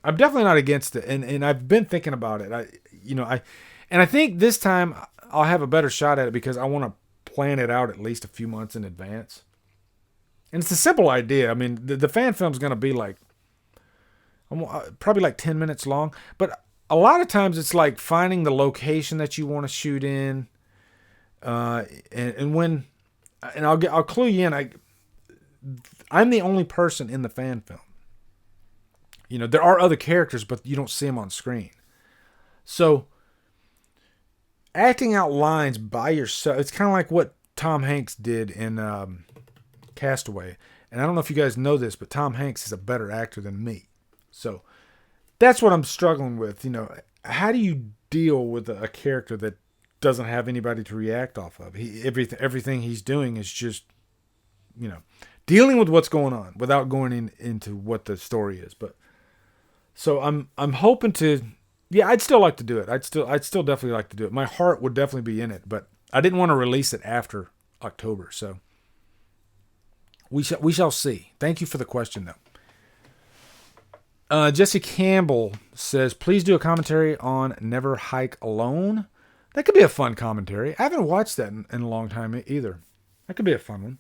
I'm definitely not against it, and I've been thinking about it. I think this time I'll have a better shot at it because I want to plan it out at least a few months in advance. And it's a simple idea. I mean, the fan film's going to be like probably like 10 minutes long, but a lot of times it's like finding the location that you want to shoot in, and I'll clue you in. I'm the only person in the fan film. There are other characters, but you don't see them on screen. So acting out lines by yourself, it's kind of like what Tom Hanks did in Castaway. And I don't know if you guys know this, but Tom Hanks is a better actor than me. So that's what I'm struggling with. How do you deal with a character that doesn't have anybody to react off of? Everything he's doing is just, dealing with what's going on without going into what the story is. But so I'm hoping to. Yeah, I'd still like to do it. I'd still definitely like to do it. My heart would definitely be in it, but I didn't want to release it after October, so we shall see. Thank you for the question, though. Jesse Campbell says, please do a commentary on Never Hike Alone. That could be a fun commentary. I haven't watched that in a long time either. That could be a fun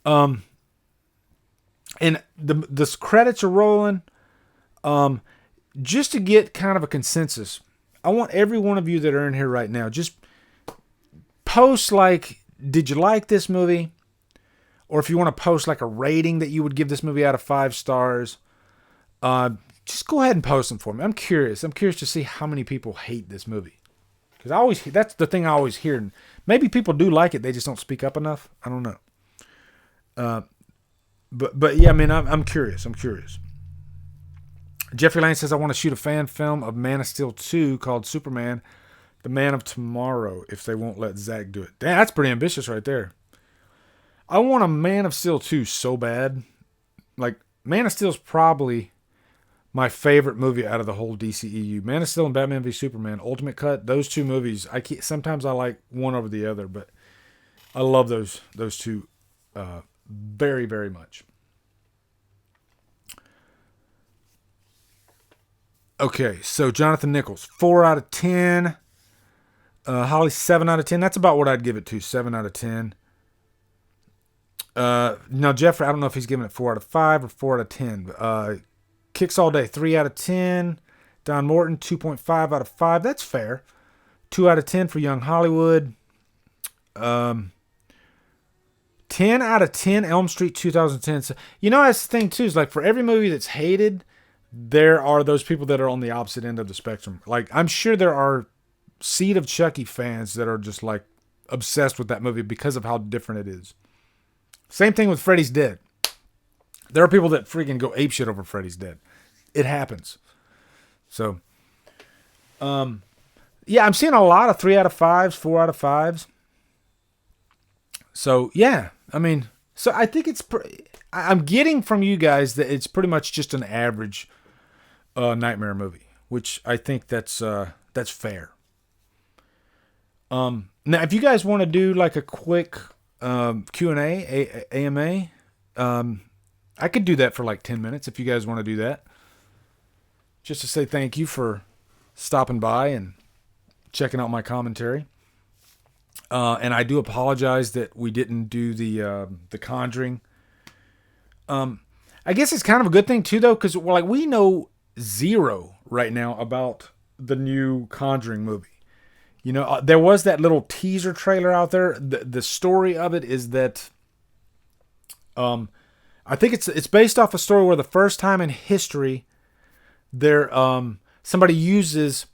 one. And the credits are rolling. Just to get kind of a consensus, I want every one of you that are in here right now, just post like, did you like this movie? Or if you want to post like a rating that you would give this movie out of 5 stars, just go ahead and post them for me. I'm curious. I'm curious to see how many people hate this movie. Because that's the thing I always hear. Maybe people do like it. They just don't speak up enough. I don't know. But yeah, I mean, I'm curious. I'm curious. Jeffrey Lane says, I want to shoot a fan film of Man of Steel 2 called Superman, The Man of Tomorrow, if they won't let Zach do it. Damn, that's pretty ambitious right there. I want a Man of Steel 2 so bad. Like, Man of Steel is probably my favorite movie out of the whole DCEU. Man of Steel and Batman v Superman, Ultimate Cut, those two movies, sometimes I like one over the other, but I love those two very, very much. Okay, so Jonathan Nichols, 4 out of 10. Holly, 7 out of 10. That's about what I'd give it to, 7 out of 10. Now, Jeffrey, I don't know if he's giving it 4 out of 5 or 4 out of 10. Kicks All Day, 3 out of 10. Don Morton, 2.5 out of 5. That's fair. 2 out of 10 for Young Hollywood. 10 out of 10, Elm Street 2010. So, that's the thing, too, is like for every movie that's hated, there are those people that are on the opposite end of the spectrum. Like, I'm sure there are Seed of Chucky fans that are just like obsessed with that movie because of how different it is. Same thing with Freddy's Dead. There are people that freaking go apeshit over Freddy's Dead. It happens. So, yeah, I'm seeing a lot of 3 out of 5s, 4 out of 5s. So, yeah, I mean, so I think I'm getting from you guys that it's pretty much just an average nightmare movie, which I think that's fair. Now, if you guys want to do like a quick Q&A, AMA, I could do that for like 10 minutes if you guys want to do that. Just to say thank you for stopping by and checking out my commentary. And I do apologize that we didn't do the Conjuring. I guess it's kind of a good thing too, though, because we know zero right now about the new Conjuring movie. There was that little teaser trailer out there. The story of it is that I think it's based off a story where the first time in history there somebody uses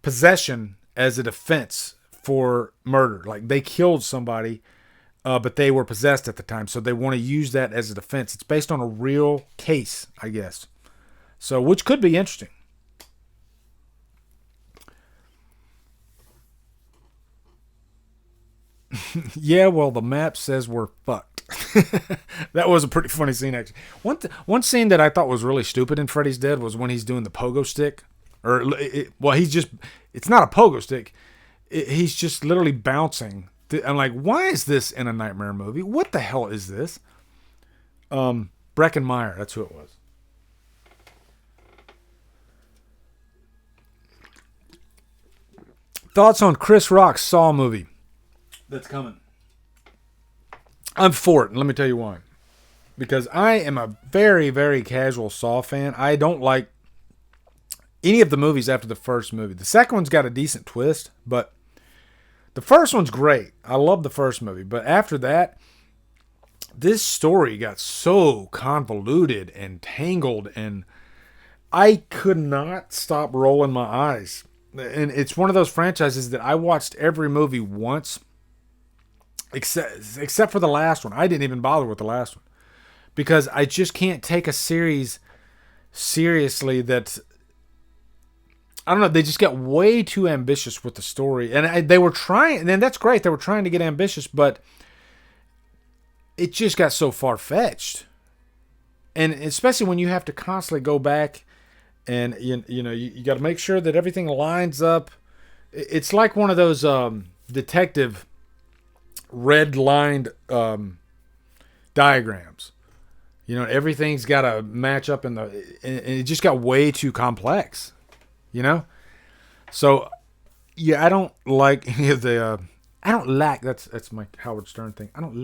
possession as a defense for murder. Like they killed somebody, but they were possessed at the time, so they want to use that as a defense. It's based on a real case, I guess. So, which could be interesting. Yeah, well, the map says we're fucked. That was a pretty funny scene, actually. One scene that I thought was really stupid in Freddy's Dead was when he's doing the pogo stick. It's not a pogo stick. He's just literally bouncing. I'm like, why is this in a Nightmare movie? What the hell is this? Breckenmeyer, that's who it was. Thoughts on Chris Rock's Saw movie that's coming? I'm for it, and let me tell you why. Because I am a very, very casual Saw fan. I don't like any of the movies after the first movie. The second one's got a decent twist, but the first one's great. I love the first movie. But after that, this story got so convoluted and tangled, and I could not stop rolling my eyes. And it's one of those franchises that I watched every movie once, except for the last one. I didn't even bother with the last one because I just can't take a series seriously that, I don't know, they just got way too ambitious with the story. And they were trying, and that's great, they were trying to get ambitious, but it just got so far-fetched. And especially when you have to constantly go back and you got to make sure that everything lines up. It's like one of those detective red-lined diagrams. Everything's got to match up and it just got way too complex. So yeah, I don't like any of the. I don't like that's my Howard Stern thing. I don't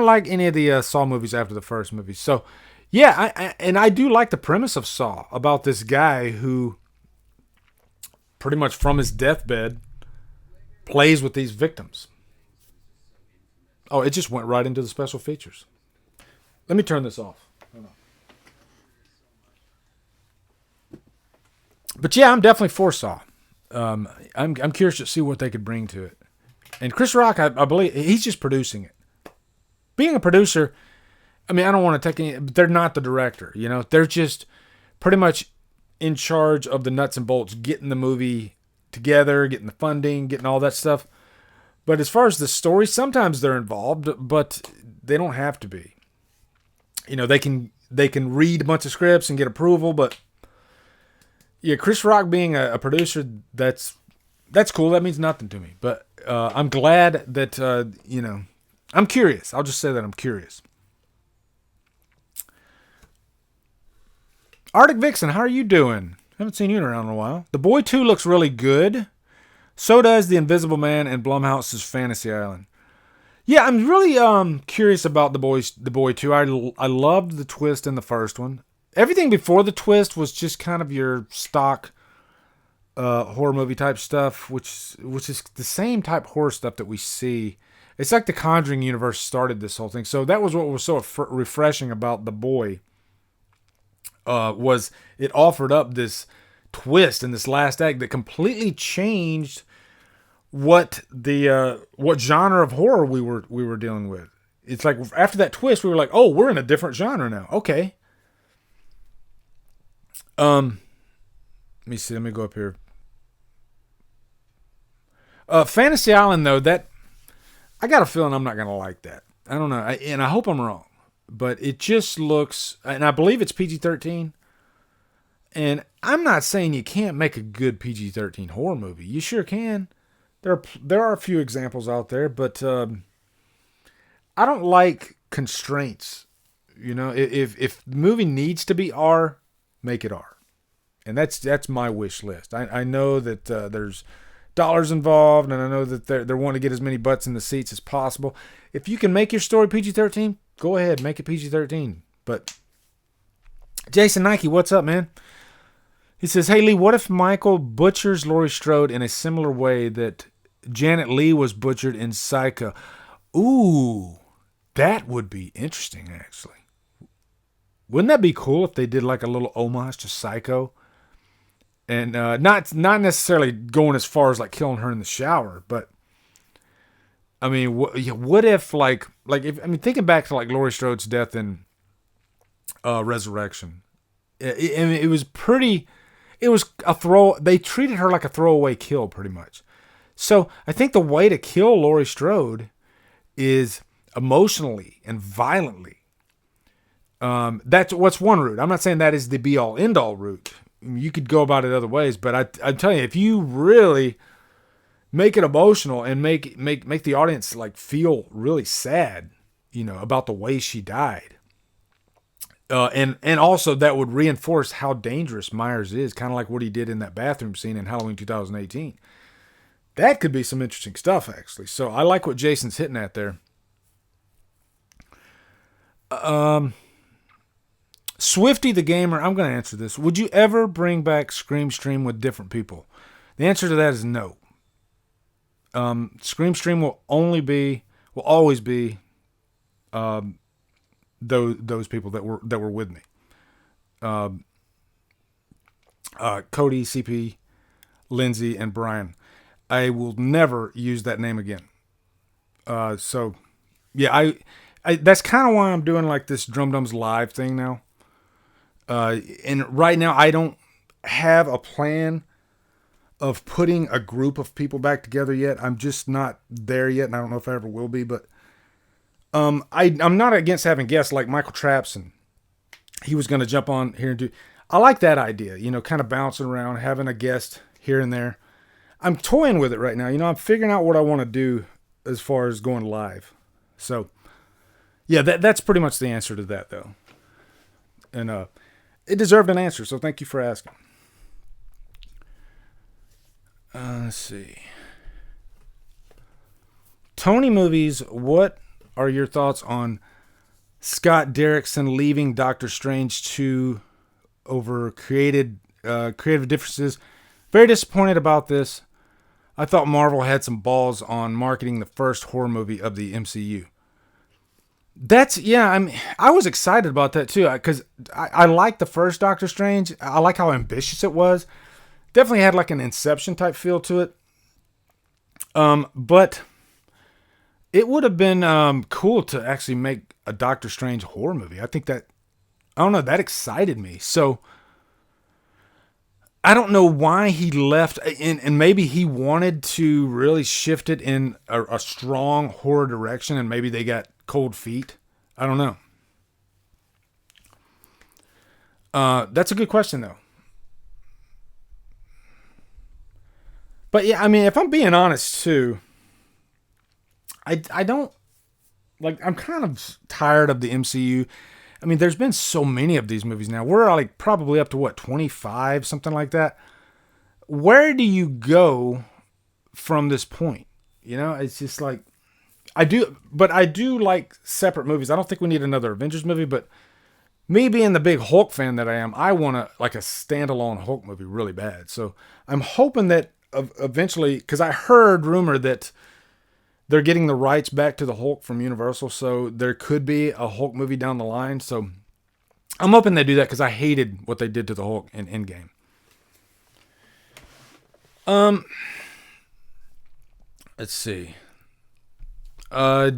like any of the Saw movies after the first movie. So yeah, I do like the premise of Saw about this guy who pretty much from his deathbed plays with these victims. Oh, it just went right into the special features. Let me turn this off. Hold on. But yeah, I'm definitely for Saw. I'm curious to see what they could bring to it. And Chris Rock, I believe he's just producing it. Being a producer, I mean, I don't want to take any, but they're not the director. They're just pretty much in charge of the nuts and bolts, getting the movie together, getting the funding, getting all that stuff. But as far as the story, sometimes they're involved, but they don't have to be. They can read a bunch of scripts and get approval, but yeah, Chris Rock being a producer, that's cool. That means nothing to me. But I'm glad that I'm curious. I'll just say that I'm curious. Arctic Vixen, how are you doing? Haven't seen you around in a while. The Boy 2 looks really good. So does The Invisible Man and Blumhouse's Fantasy Island. Yeah, I'm really curious about The Boy 2. I loved the twist in the first one. Everything before the twist was just kind of your stock horror movie type stuff, which is the same type horror stuff that we see. It's like the Conjuring universe started this whole thing. So that was what was so refreshing about The Boy. Was it offered up this twist in this last act that completely changed what genre of horror we were dealing with. It's like after that twist, we were like, oh, we're in a different genre now. Okay. Let me see. Let me go up here. Fantasy Island, though, that I got a feeling I'm not gonna like that. I don't know, and I hope I'm wrong. But it just looks, and I believe it's PG-13. And I'm not saying you can't make a good PG-13 horror movie. You sure can. There are a few examples out there, but I don't like constraints. If the movie needs to be R, make it R. And that's my wish list. I know that there's dollars involved, and I know that they're wanting to get as many butts in the seats as possible. If you can make your story PG-13, go ahead, make it PG-13. But Jason Nike, what's up, man? He says, hey, Lee, what if Michael butchers Laurie Strode in a similar way that Janet Leigh was butchered in Psycho? Ooh, That would be interesting, actually. Wouldn't that be cool if they did like a little homage to Psycho? And not necessarily going as far as like killing her in the shower, but I mean, what if thinking back to like Laurie Strode's death in Resurrection, it was pretty. It was a throw. They treated her like a throwaway kill, pretty much. So I think the way to kill Laurie Strode is emotionally and violently. That's what's one route. I'm not saying that is the be all end all route. You could go about it other ways, but I'm telling you, if you really make it emotional and make the audience like feel really sad, about the way she died, and also that would reinforce how dangerous Myers is, kind of like what he did in that bathroom scene in Halloween 2018. That could be some interesting stuff, actually. So I like what Jason's hitting at there. Swifty the Gamer, I'm going to answer this. Would you ever bring back Scream Stream with different people? The answer to that is no. Scream Stream will always be those people that were with me. Cody, CP, Lindsay, and Brian. I will never use that name again. So yeah, I that's kind of why I'm doing like this Drumdums live thing now. And right now I don't have a plan of putting a group of people back together yet. I'm just not there yet, and I don't know if I ever will be, but I'm not against having guests like Michael Traps, and he was going to jump on here and do. I like that idea, kind of bouncing around, having a guest here and there. I'm toying with it right now. I'm figuring out what I want to do as far as going live. So, yeah, that's pretty much the answer to that, though. And it deserved an answer, so thank you for asking. Let's see. Tony Movies, what are your thoughts on Scott Derrickson leaving Doctor Strange 2 over creative differences? Very disappointed about this. I thought Marvel had some balls on marketing the first horror movie of the MCU. I was excited about that too, because I liked the first Doctor Strange. I like how ambitious it was. Definitely had like an Inception type feel to it. But it would have been cool to actually make a Doctor Strange horror movie. I think that excited me. So I don't know why he left, and maybe he wanted to really shift it in a strong horror direction, and maybe they got cold feet. I don't know. That's a good question, though. But yeah, I mean, if I'm being honest, too, I don't, I'm kind of tired of the MCU. I mean, there's been so many of these movies now. We're like probably up to 25, something like that. Where do you go from this point? It's just like, I do like separate movies. I don't think we need another Avengers movie, but me being the big Hulk fan that I am, I want a standalone Hulk movie really bad. So I'm hoping that eventually, because I heard rumor that they're getting the rights back to the Hulk from Universal, so there could be a Hulk movie down the line. So I'm hoping they do that, because I hated what they did to the Hulk in Endgame. Let's see.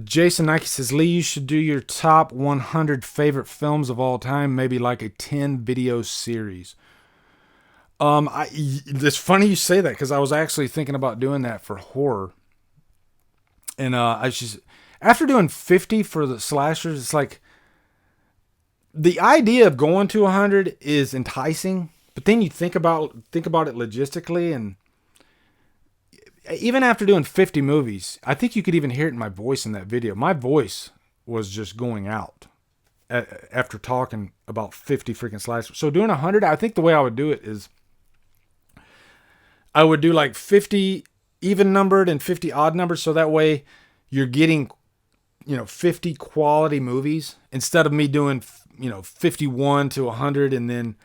Jason Nike says, Lee, you should do your top 100 favorite films of all time, maybe like a 10 video series. It's funny you say that, because I was actually thinking about doing that for horror. And after doing 50 for the slashers, it's like the idea of going to 100 is enticing, but then you think about it logistically, and even after doing 50 movies, I think you could even hear it in my voice in that video. My voice was just going out after talking about 50 freaking slashers. So doing 100, I think the way I would do it is I would do like 50 even numbered and 50 odd numbers, so that way you're getting 50 quality movies instead of me doing 51 to 100 and then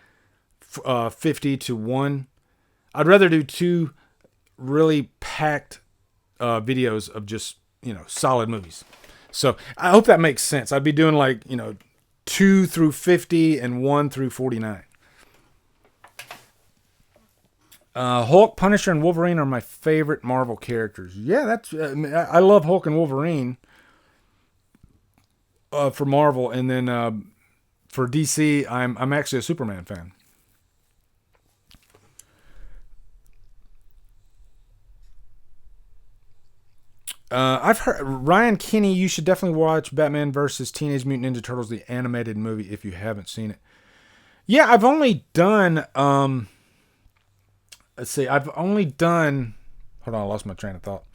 50 to 1. I'd rather do 2 really packed videos of just solid movies. So I hope that makes sense. I'd be doing like, 2 through 50 and 1 through 49. Hulk, Punisher, and Wolverine are my favorite Marvel characters. Yeah, I love Hulk and Wolverine for Marvel, and then for DC, I'm actually a Superman fan. I've heard Ryan Kinney. You should definitely watch Batman versus Teenage Mutant Ninja Turtles, the animated movie, if you haven't seen it. Yeah, I've only done. Let's see. I've only done. Hold on, I lost my train of thought.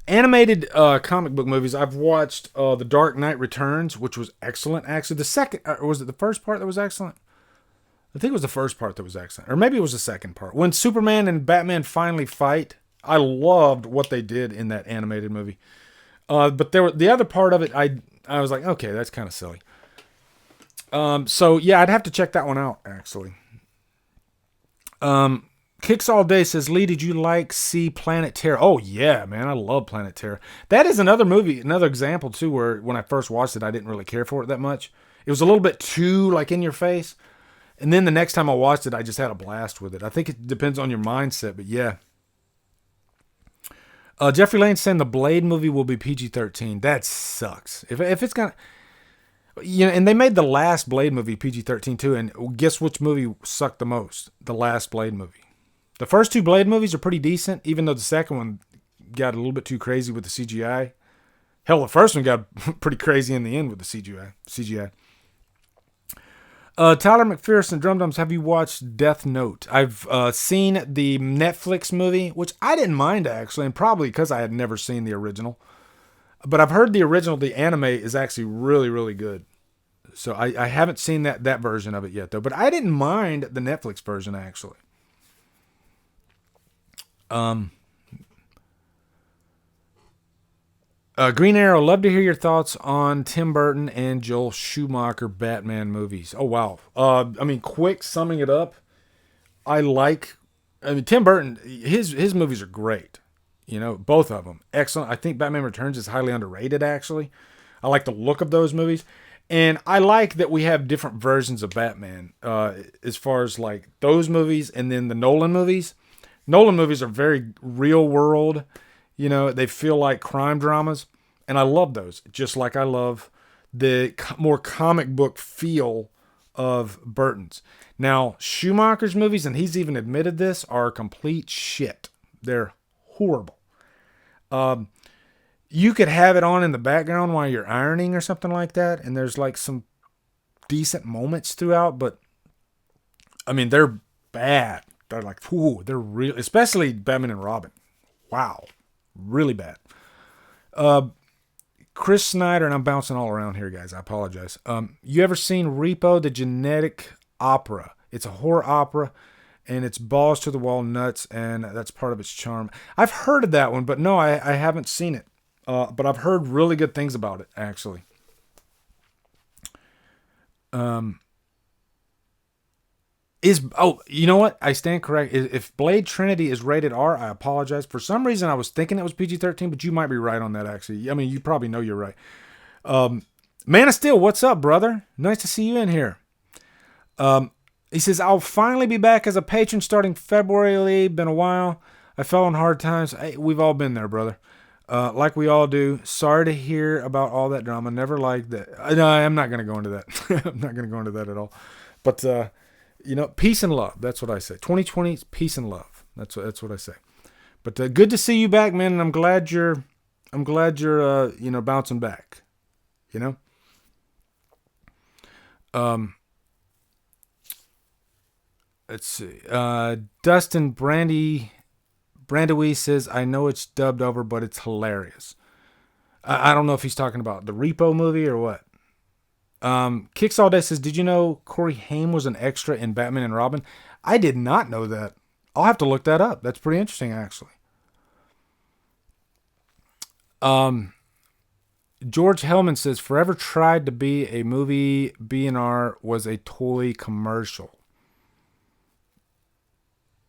Animated comic book movies. I've watched The Dark Knight Returns, which was excellent. Actually, the second, or was it the first part that was excellent? I think it was the first part that was excellent, or maybe it was the second part. When Superman and Batman finally fight, I loved what they did in that animated movie. But the other part of it, I was like, okay, that's kind of silly. So yeah, I'd have to check that one out actually. Kicks All Day says, Lee, did you see Planet Terror? Oh yeah, man, I love Planet Terror. That is another movie, another example too, where when I first watched it, I didn't really care for it that much. It was a little bit too in your face. And then the next time I watched it, I just had a blast with it. I think it depends on your mindset, but yeah. Jeffrey Lane saying the Blade movie will be PG-13. That sucks. If it's gonna, and they made the last Blade movie PG-13 too. And guess which movie sucked the most? The last Blade movie. The first two Blade movies are pretty decent, even though the second one got a little bit too crazy with the CGI. Hell, the first one got pretty crazy in the end with the CGI. Tyler McPherson, Drumdums, have you watched Death Note? I've seen the Netflix movie, which I didn't mind actually, and probably because I had never seen the original. But I've heard the original, the anime, is actually really, really good. So I haven't seen that version of it yet, though. But I didn't mind the Netflix version, actually. Green Arrow, love to hear your thoughts on Tim Burton and Joel Schumacher Batman movies. Oh, wow. Quick summing it up. Tim Burton, his movies are great. Both of them. Excellent. I think Batman Returns is highly underrated, actually. I like the look of those movies. And I like that we have different versions of Batman as far as those movies and then the Nolan movies. Nolan movies are very real world. They feel like crime dramas. And I love those. Just like I love the more comic book feel of Burton's. Now, Schumacher's movies, and he's even admitted this, are complete shit. They're horrible. You could have it on in the background while you're ironing or something like that. And there's some decent moments throughout. But, they're bad. They're they're real, especially Batman and Robin. Wow. Really bad. Chris Snyder, and I'm bouncing all around here, guys. I apologize. You ever seen Repo, the Genetic Opera? It's a horror opera, and it's balls to the wall nuts, and that's part of its charm. I've heard of that one, but no, I haven't seen it. But I've heard really good things about it, actually. You know what? I stand corred. If Blade Trinity is rated R, I apologize. For some reason, I was thinking it was PG-13, but you might be right on that, actually. You probably know you're right. Man of Steel, what's up, brother? Nice to see you in here. He says, I'll finally be back as a patron starting February. Been a while. I fell on hard times. Hey, we've all been there, brother. Like we all do. Sorry to hear about all that drama. Never liked that. No, I'm not going to go into that. I'm not going to go into that at all. But, peace and love. That's what I say. 2020 is peace and love. That's what I say. But good to see you back, man. And I'm glad you're bouncing back. Let's see. Dustin Brandewy says, I know it's dubbed over, but it's hilarious. I don't know if he's talking about the Repo movie or what. Kicks All Day says, did you know Corey Haim was an extra in Batman and Robin? I did not know that. I'll have to look that up. That's pretty interesting, actually. George Hellman says, Forever tried to be a movie. B&R was a toy commercial.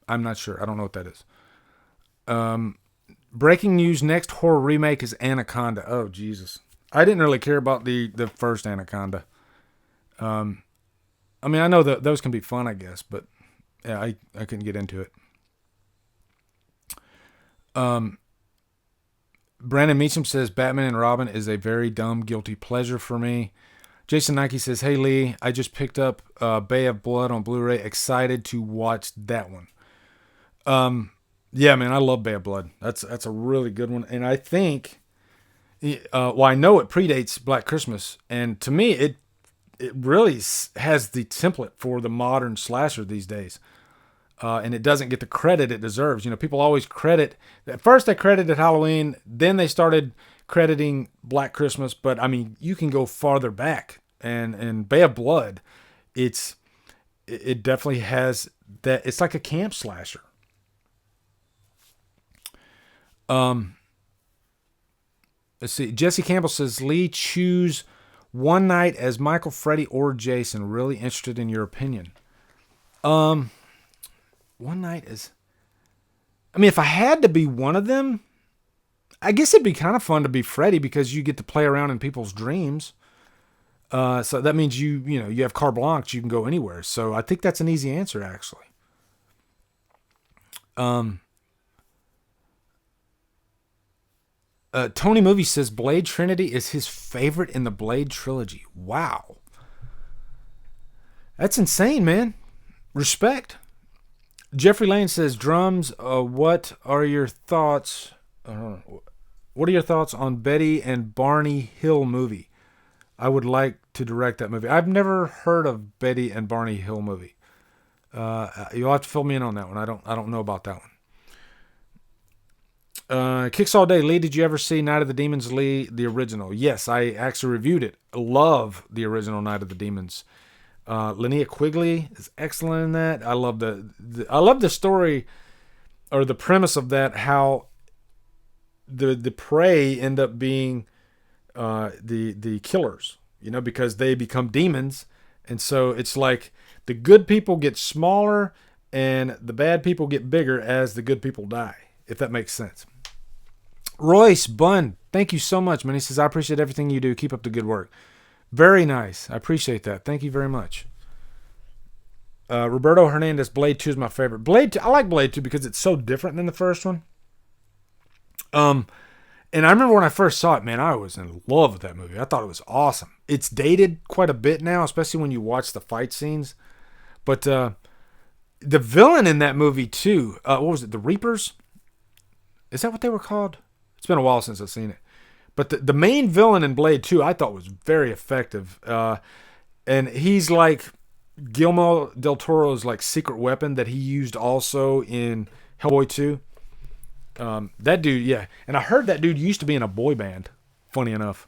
I'm not sure. I don't know what that is. Breaking news: next horror remake is Anaconda. Oh Jesus! I didn't really care about the first Anaconda. I mean, I know that those can be fun, I guess, but yeah, I couldn't get into it. Brandon Meacham says Batman and Robin is a very dumb guilty pleasure for me. Jason Nike says, "Hey Lee, I just picked up Bay of Blood on Blu-ray. Excited to watch that one." Yeah, man, I love Bay of Blood. That's a really good one, and I think, well, I know it predates Black Christmas, and to me, it really has the template for the modern slasher these days. And it doesn't get the credit it deserves. You know, people always credit. At first, they credited Halloween. Then they started crediting Black Christmas. But I mean, you can go farther back. And Bay of Blood, it definitely has that. It's like a camp slasher. Let's see. Jesse Campbell says, Lee, choose one night as Michael, Freddy, or Jason. Really interested in your opinion. One night is... I mean, if I had to be one of them, I guess it'd be kind of fun to be Freddy because you get to play around in people's dreams. So that means you have carte blanche. You can go anywhere. So I think that's an easy answer, actually. Tony Movie says Blade Trinity is his favorite in the Blade trilogy. Wow. That's insane, man. Respect. Jeffrey Lane says, Drums, what are your thoughts? What are your thoughts on Betty and Barney Hill movie? I would like to direct that movie. I've never heard of Betty and Barney Hill movie. You'll have to fill me in on that one. I don't know about that one. Kicks All Day. Lee, did you ever see Night of the Demons, Lee, the original? Yes, I actually reviewed it. Love the original Night of the Demons. Linnea Quigley is excellent in that. I love the story or the premise of that, how the prey end up being the killers, because they become demons. And so it's like the good people get smaller and the bad people get bigger as the good people die, if that makes sense. Royce Bunn, thank you so much, man. He says, I appreciate everything you do. Keep up the good work. Very nice. I appreciate that. Thank you very much. Roberto Hernandez, Blade 2 is my favorite. Blade 2, I like Blade 2 because it's so different than the first one. And I remember when I first saw it, man, I was in love with that movie. I thought it was awesome. It's dated quite a bit now, especially when you watch the fight scenes. But the villain in that movie too, what was it, the Reapers? Is that what they were called? It's been a while since I've seen it. But the main villain in Blade 2, I thought was very effective. And he's like Guillermo del Toro's like secret weapon that he used also in Hellboy 2. That dude, yeah. And I heard that dude used to be in a boy band. Funny enough.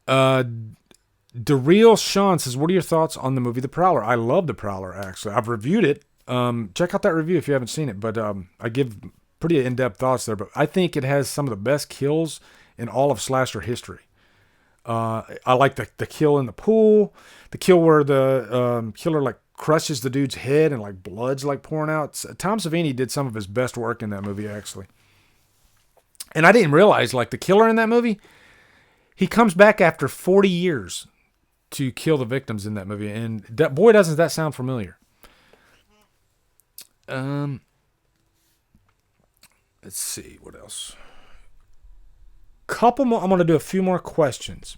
DeReal Sean says, what are your thoughts on the movie The Prowler? I love The Prowler, actually. I've reviewed it. Check out that review if you haven't seen it. But I give pretty in-depth thoughts there. But I think it has some of the best kills in all of slasher history. I like the kill in the pool. The kill where the killer like crushes the dude's head and like blood's like pouring out. Tom Savini did some of his best work in that movie, actually. And I didn't realize, like, the killer in that movie, he comes back after 40 years to kill the victims in that movie. And that, boy, doesn't that sound familiar. Let's see, what else? Couple more. I'm going to do a few more questions.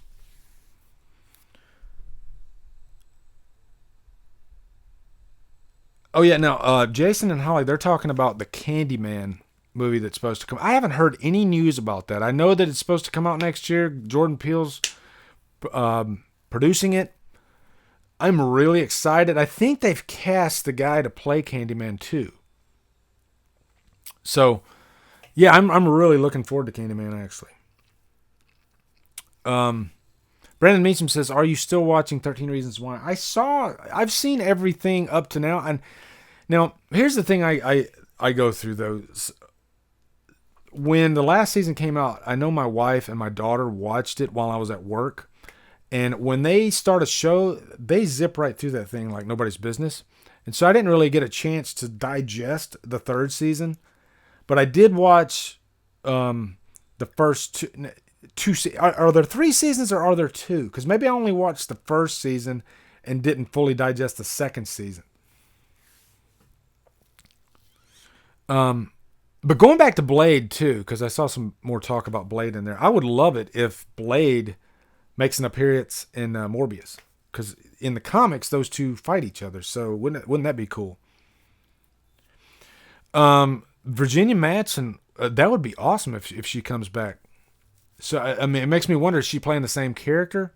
Oh, yeah, now, Jason and Holly, they're talking about the Candyman movie that's supposed to come. I haven't heard any news about that. I know that it's supposed to come out next year. Jordan Peele's producing it. I'm really excited. I think they've cast the guy to play Candyman too. So, yeah, I'm really looking forward to Candyman, actually. Brandon Meacham says, are you still watching 13 Reasons Why? I've seen everything up to now. And now, here's the thing I go through, though. When the last season came out, I know my wife and my daughter watched it while I was at work. And when they start a show, they zip right through that thing like nobody's business. And so I didn't really get a chance to digest the third season. But I did watch the first two. Are there 3 seasons or are there 2? Because maybe I only watched the first season and didn't fully digest the second season. But going back to Blade too, because I saw some more talk about Blade in there. I would love it if Blade makes an appearance in Morbius, because in the comics those two fight each other. So wouldn't that be cool? Virginia Madsen, that would be awesome if she comes back. So I mean, it makes me wonder: is she playing the same character,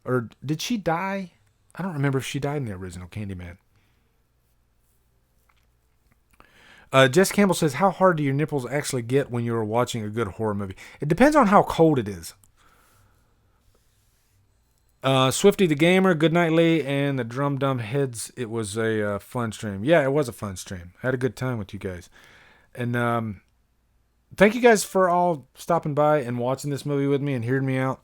or did she die? I don't remember if she died in the original Candyman. Jess Campbell says, how hard do your nipples actually get when you're watching a good horror movie? It depends on how cold it is. Swifty the Gamer, Good Night Lee, and the Drumdum Heads. It was a fun stream. Yeah, it was a fun stream. I had a good time with you guys. And thank you guys for all stopping by and watching this movie with me and hearing me out.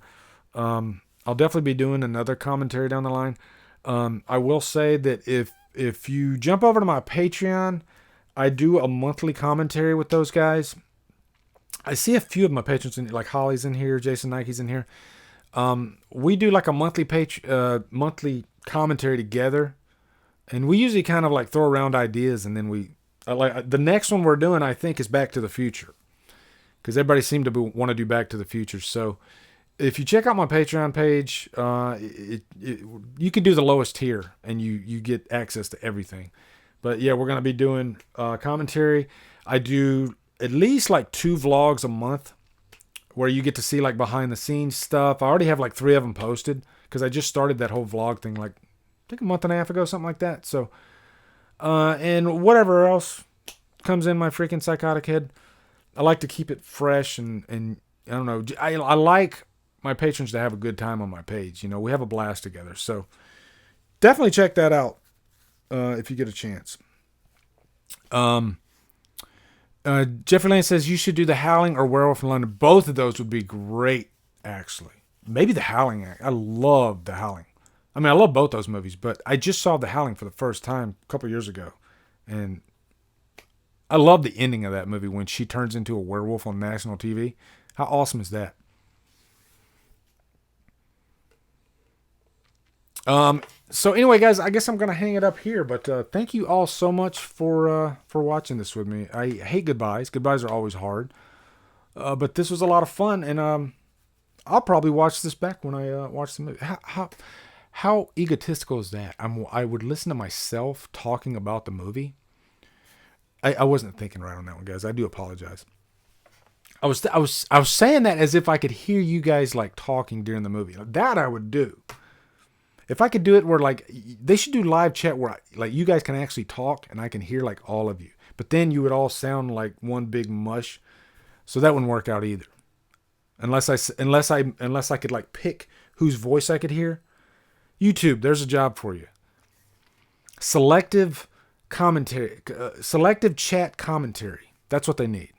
I'll definitely be doing another commentary down the line. I will say that if you jump over to my Patreon, I do a monthly commentary with those guys. I see a few of my patrons, like Holly's in here, Jason Nike's in here. We do like a monthly monthly commentary together, and we usually kind of like throw around ideas, and then like the next one we're doing, I think, is Back to the Future, because everybody seemed to want to do Back to the Future. So if you check out my Patreon page, you can do the lowest tier, and you get access to everything. But yeah, we're going to be doing commentary. I do at least like 2 vlogs a month where you get to see like behind the scenes stuff. I already have like 3 of them posted because I just started that whole vlog thing like I think a month and a half ago, something like that. So, and whatever else comes in my freaking psychotic head, I like to keep it fresh and I don't know. I like my patrons to have a good time on my page. You know, we have a blast together. So definitely check that out. If you get a chance. Jeffrey Lane says you should do The Howling or Werewolf in London. Both of those would be great, actually. Maybe The Howling. I love The Howling. I mean, I love both those movies, but I just saw The Howling for the first time a couple years ago, and I love the ending of that movie when she turns into a werewolf on national TV. How awesome is that? So anyway, guys, I guess I'm going to hang it up here, but thank you all so much for watching this with me. I hate goodbyes. Goodbyes are always hard. But this was a lot of fun, and I'll probably watch this back when I watch the movie. How egotistical is that? I would listen to myself talking about the movie. I wasn't thinking right on that one, guys. I do apologize. I was saying that as if I could hear you guys like talking during the movie. That I would do. If I could do it where like they should do live chat where like you guys can actually talk and I can hear like all of you, but then you would all sound like one big mush, so that wouldn't work out either. Unless I could like pick whose voice I could hear. YouTube, there's a job for you. Selective commentary, selective chat commentary. That's what they need.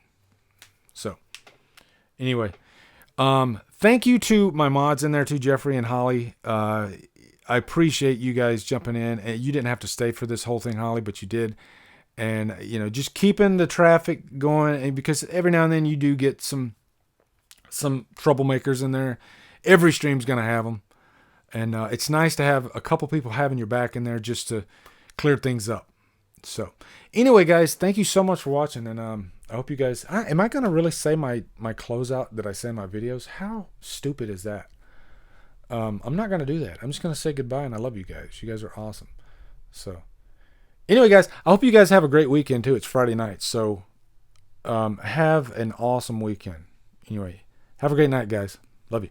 So anyway, thank you to my mods in there too, Jeffrey and Holly. I appreciate you guys jumping in. And you didn't have to stay for this whole thing, Holly, but you did. And, you know, just keeping the traffic going. And because every now and then you do get some troublemakers in there. Every stream's going to have them. And it's nice to have a couple people having your back in there just to clear things up. So, anyway, guys, thank you so much for watching. And I hope you guys... am I going to really say my closeout that I say in my videos? How stupid is that? I'm not going to do that. I'm just going to say goodbye, and I love you guys. You guys are awesome. So, anyway, guys, I hope you guys have a great weekend, too. It's Friday night, so have an awesome weekend. Anyway, have a great night, guys. Love you.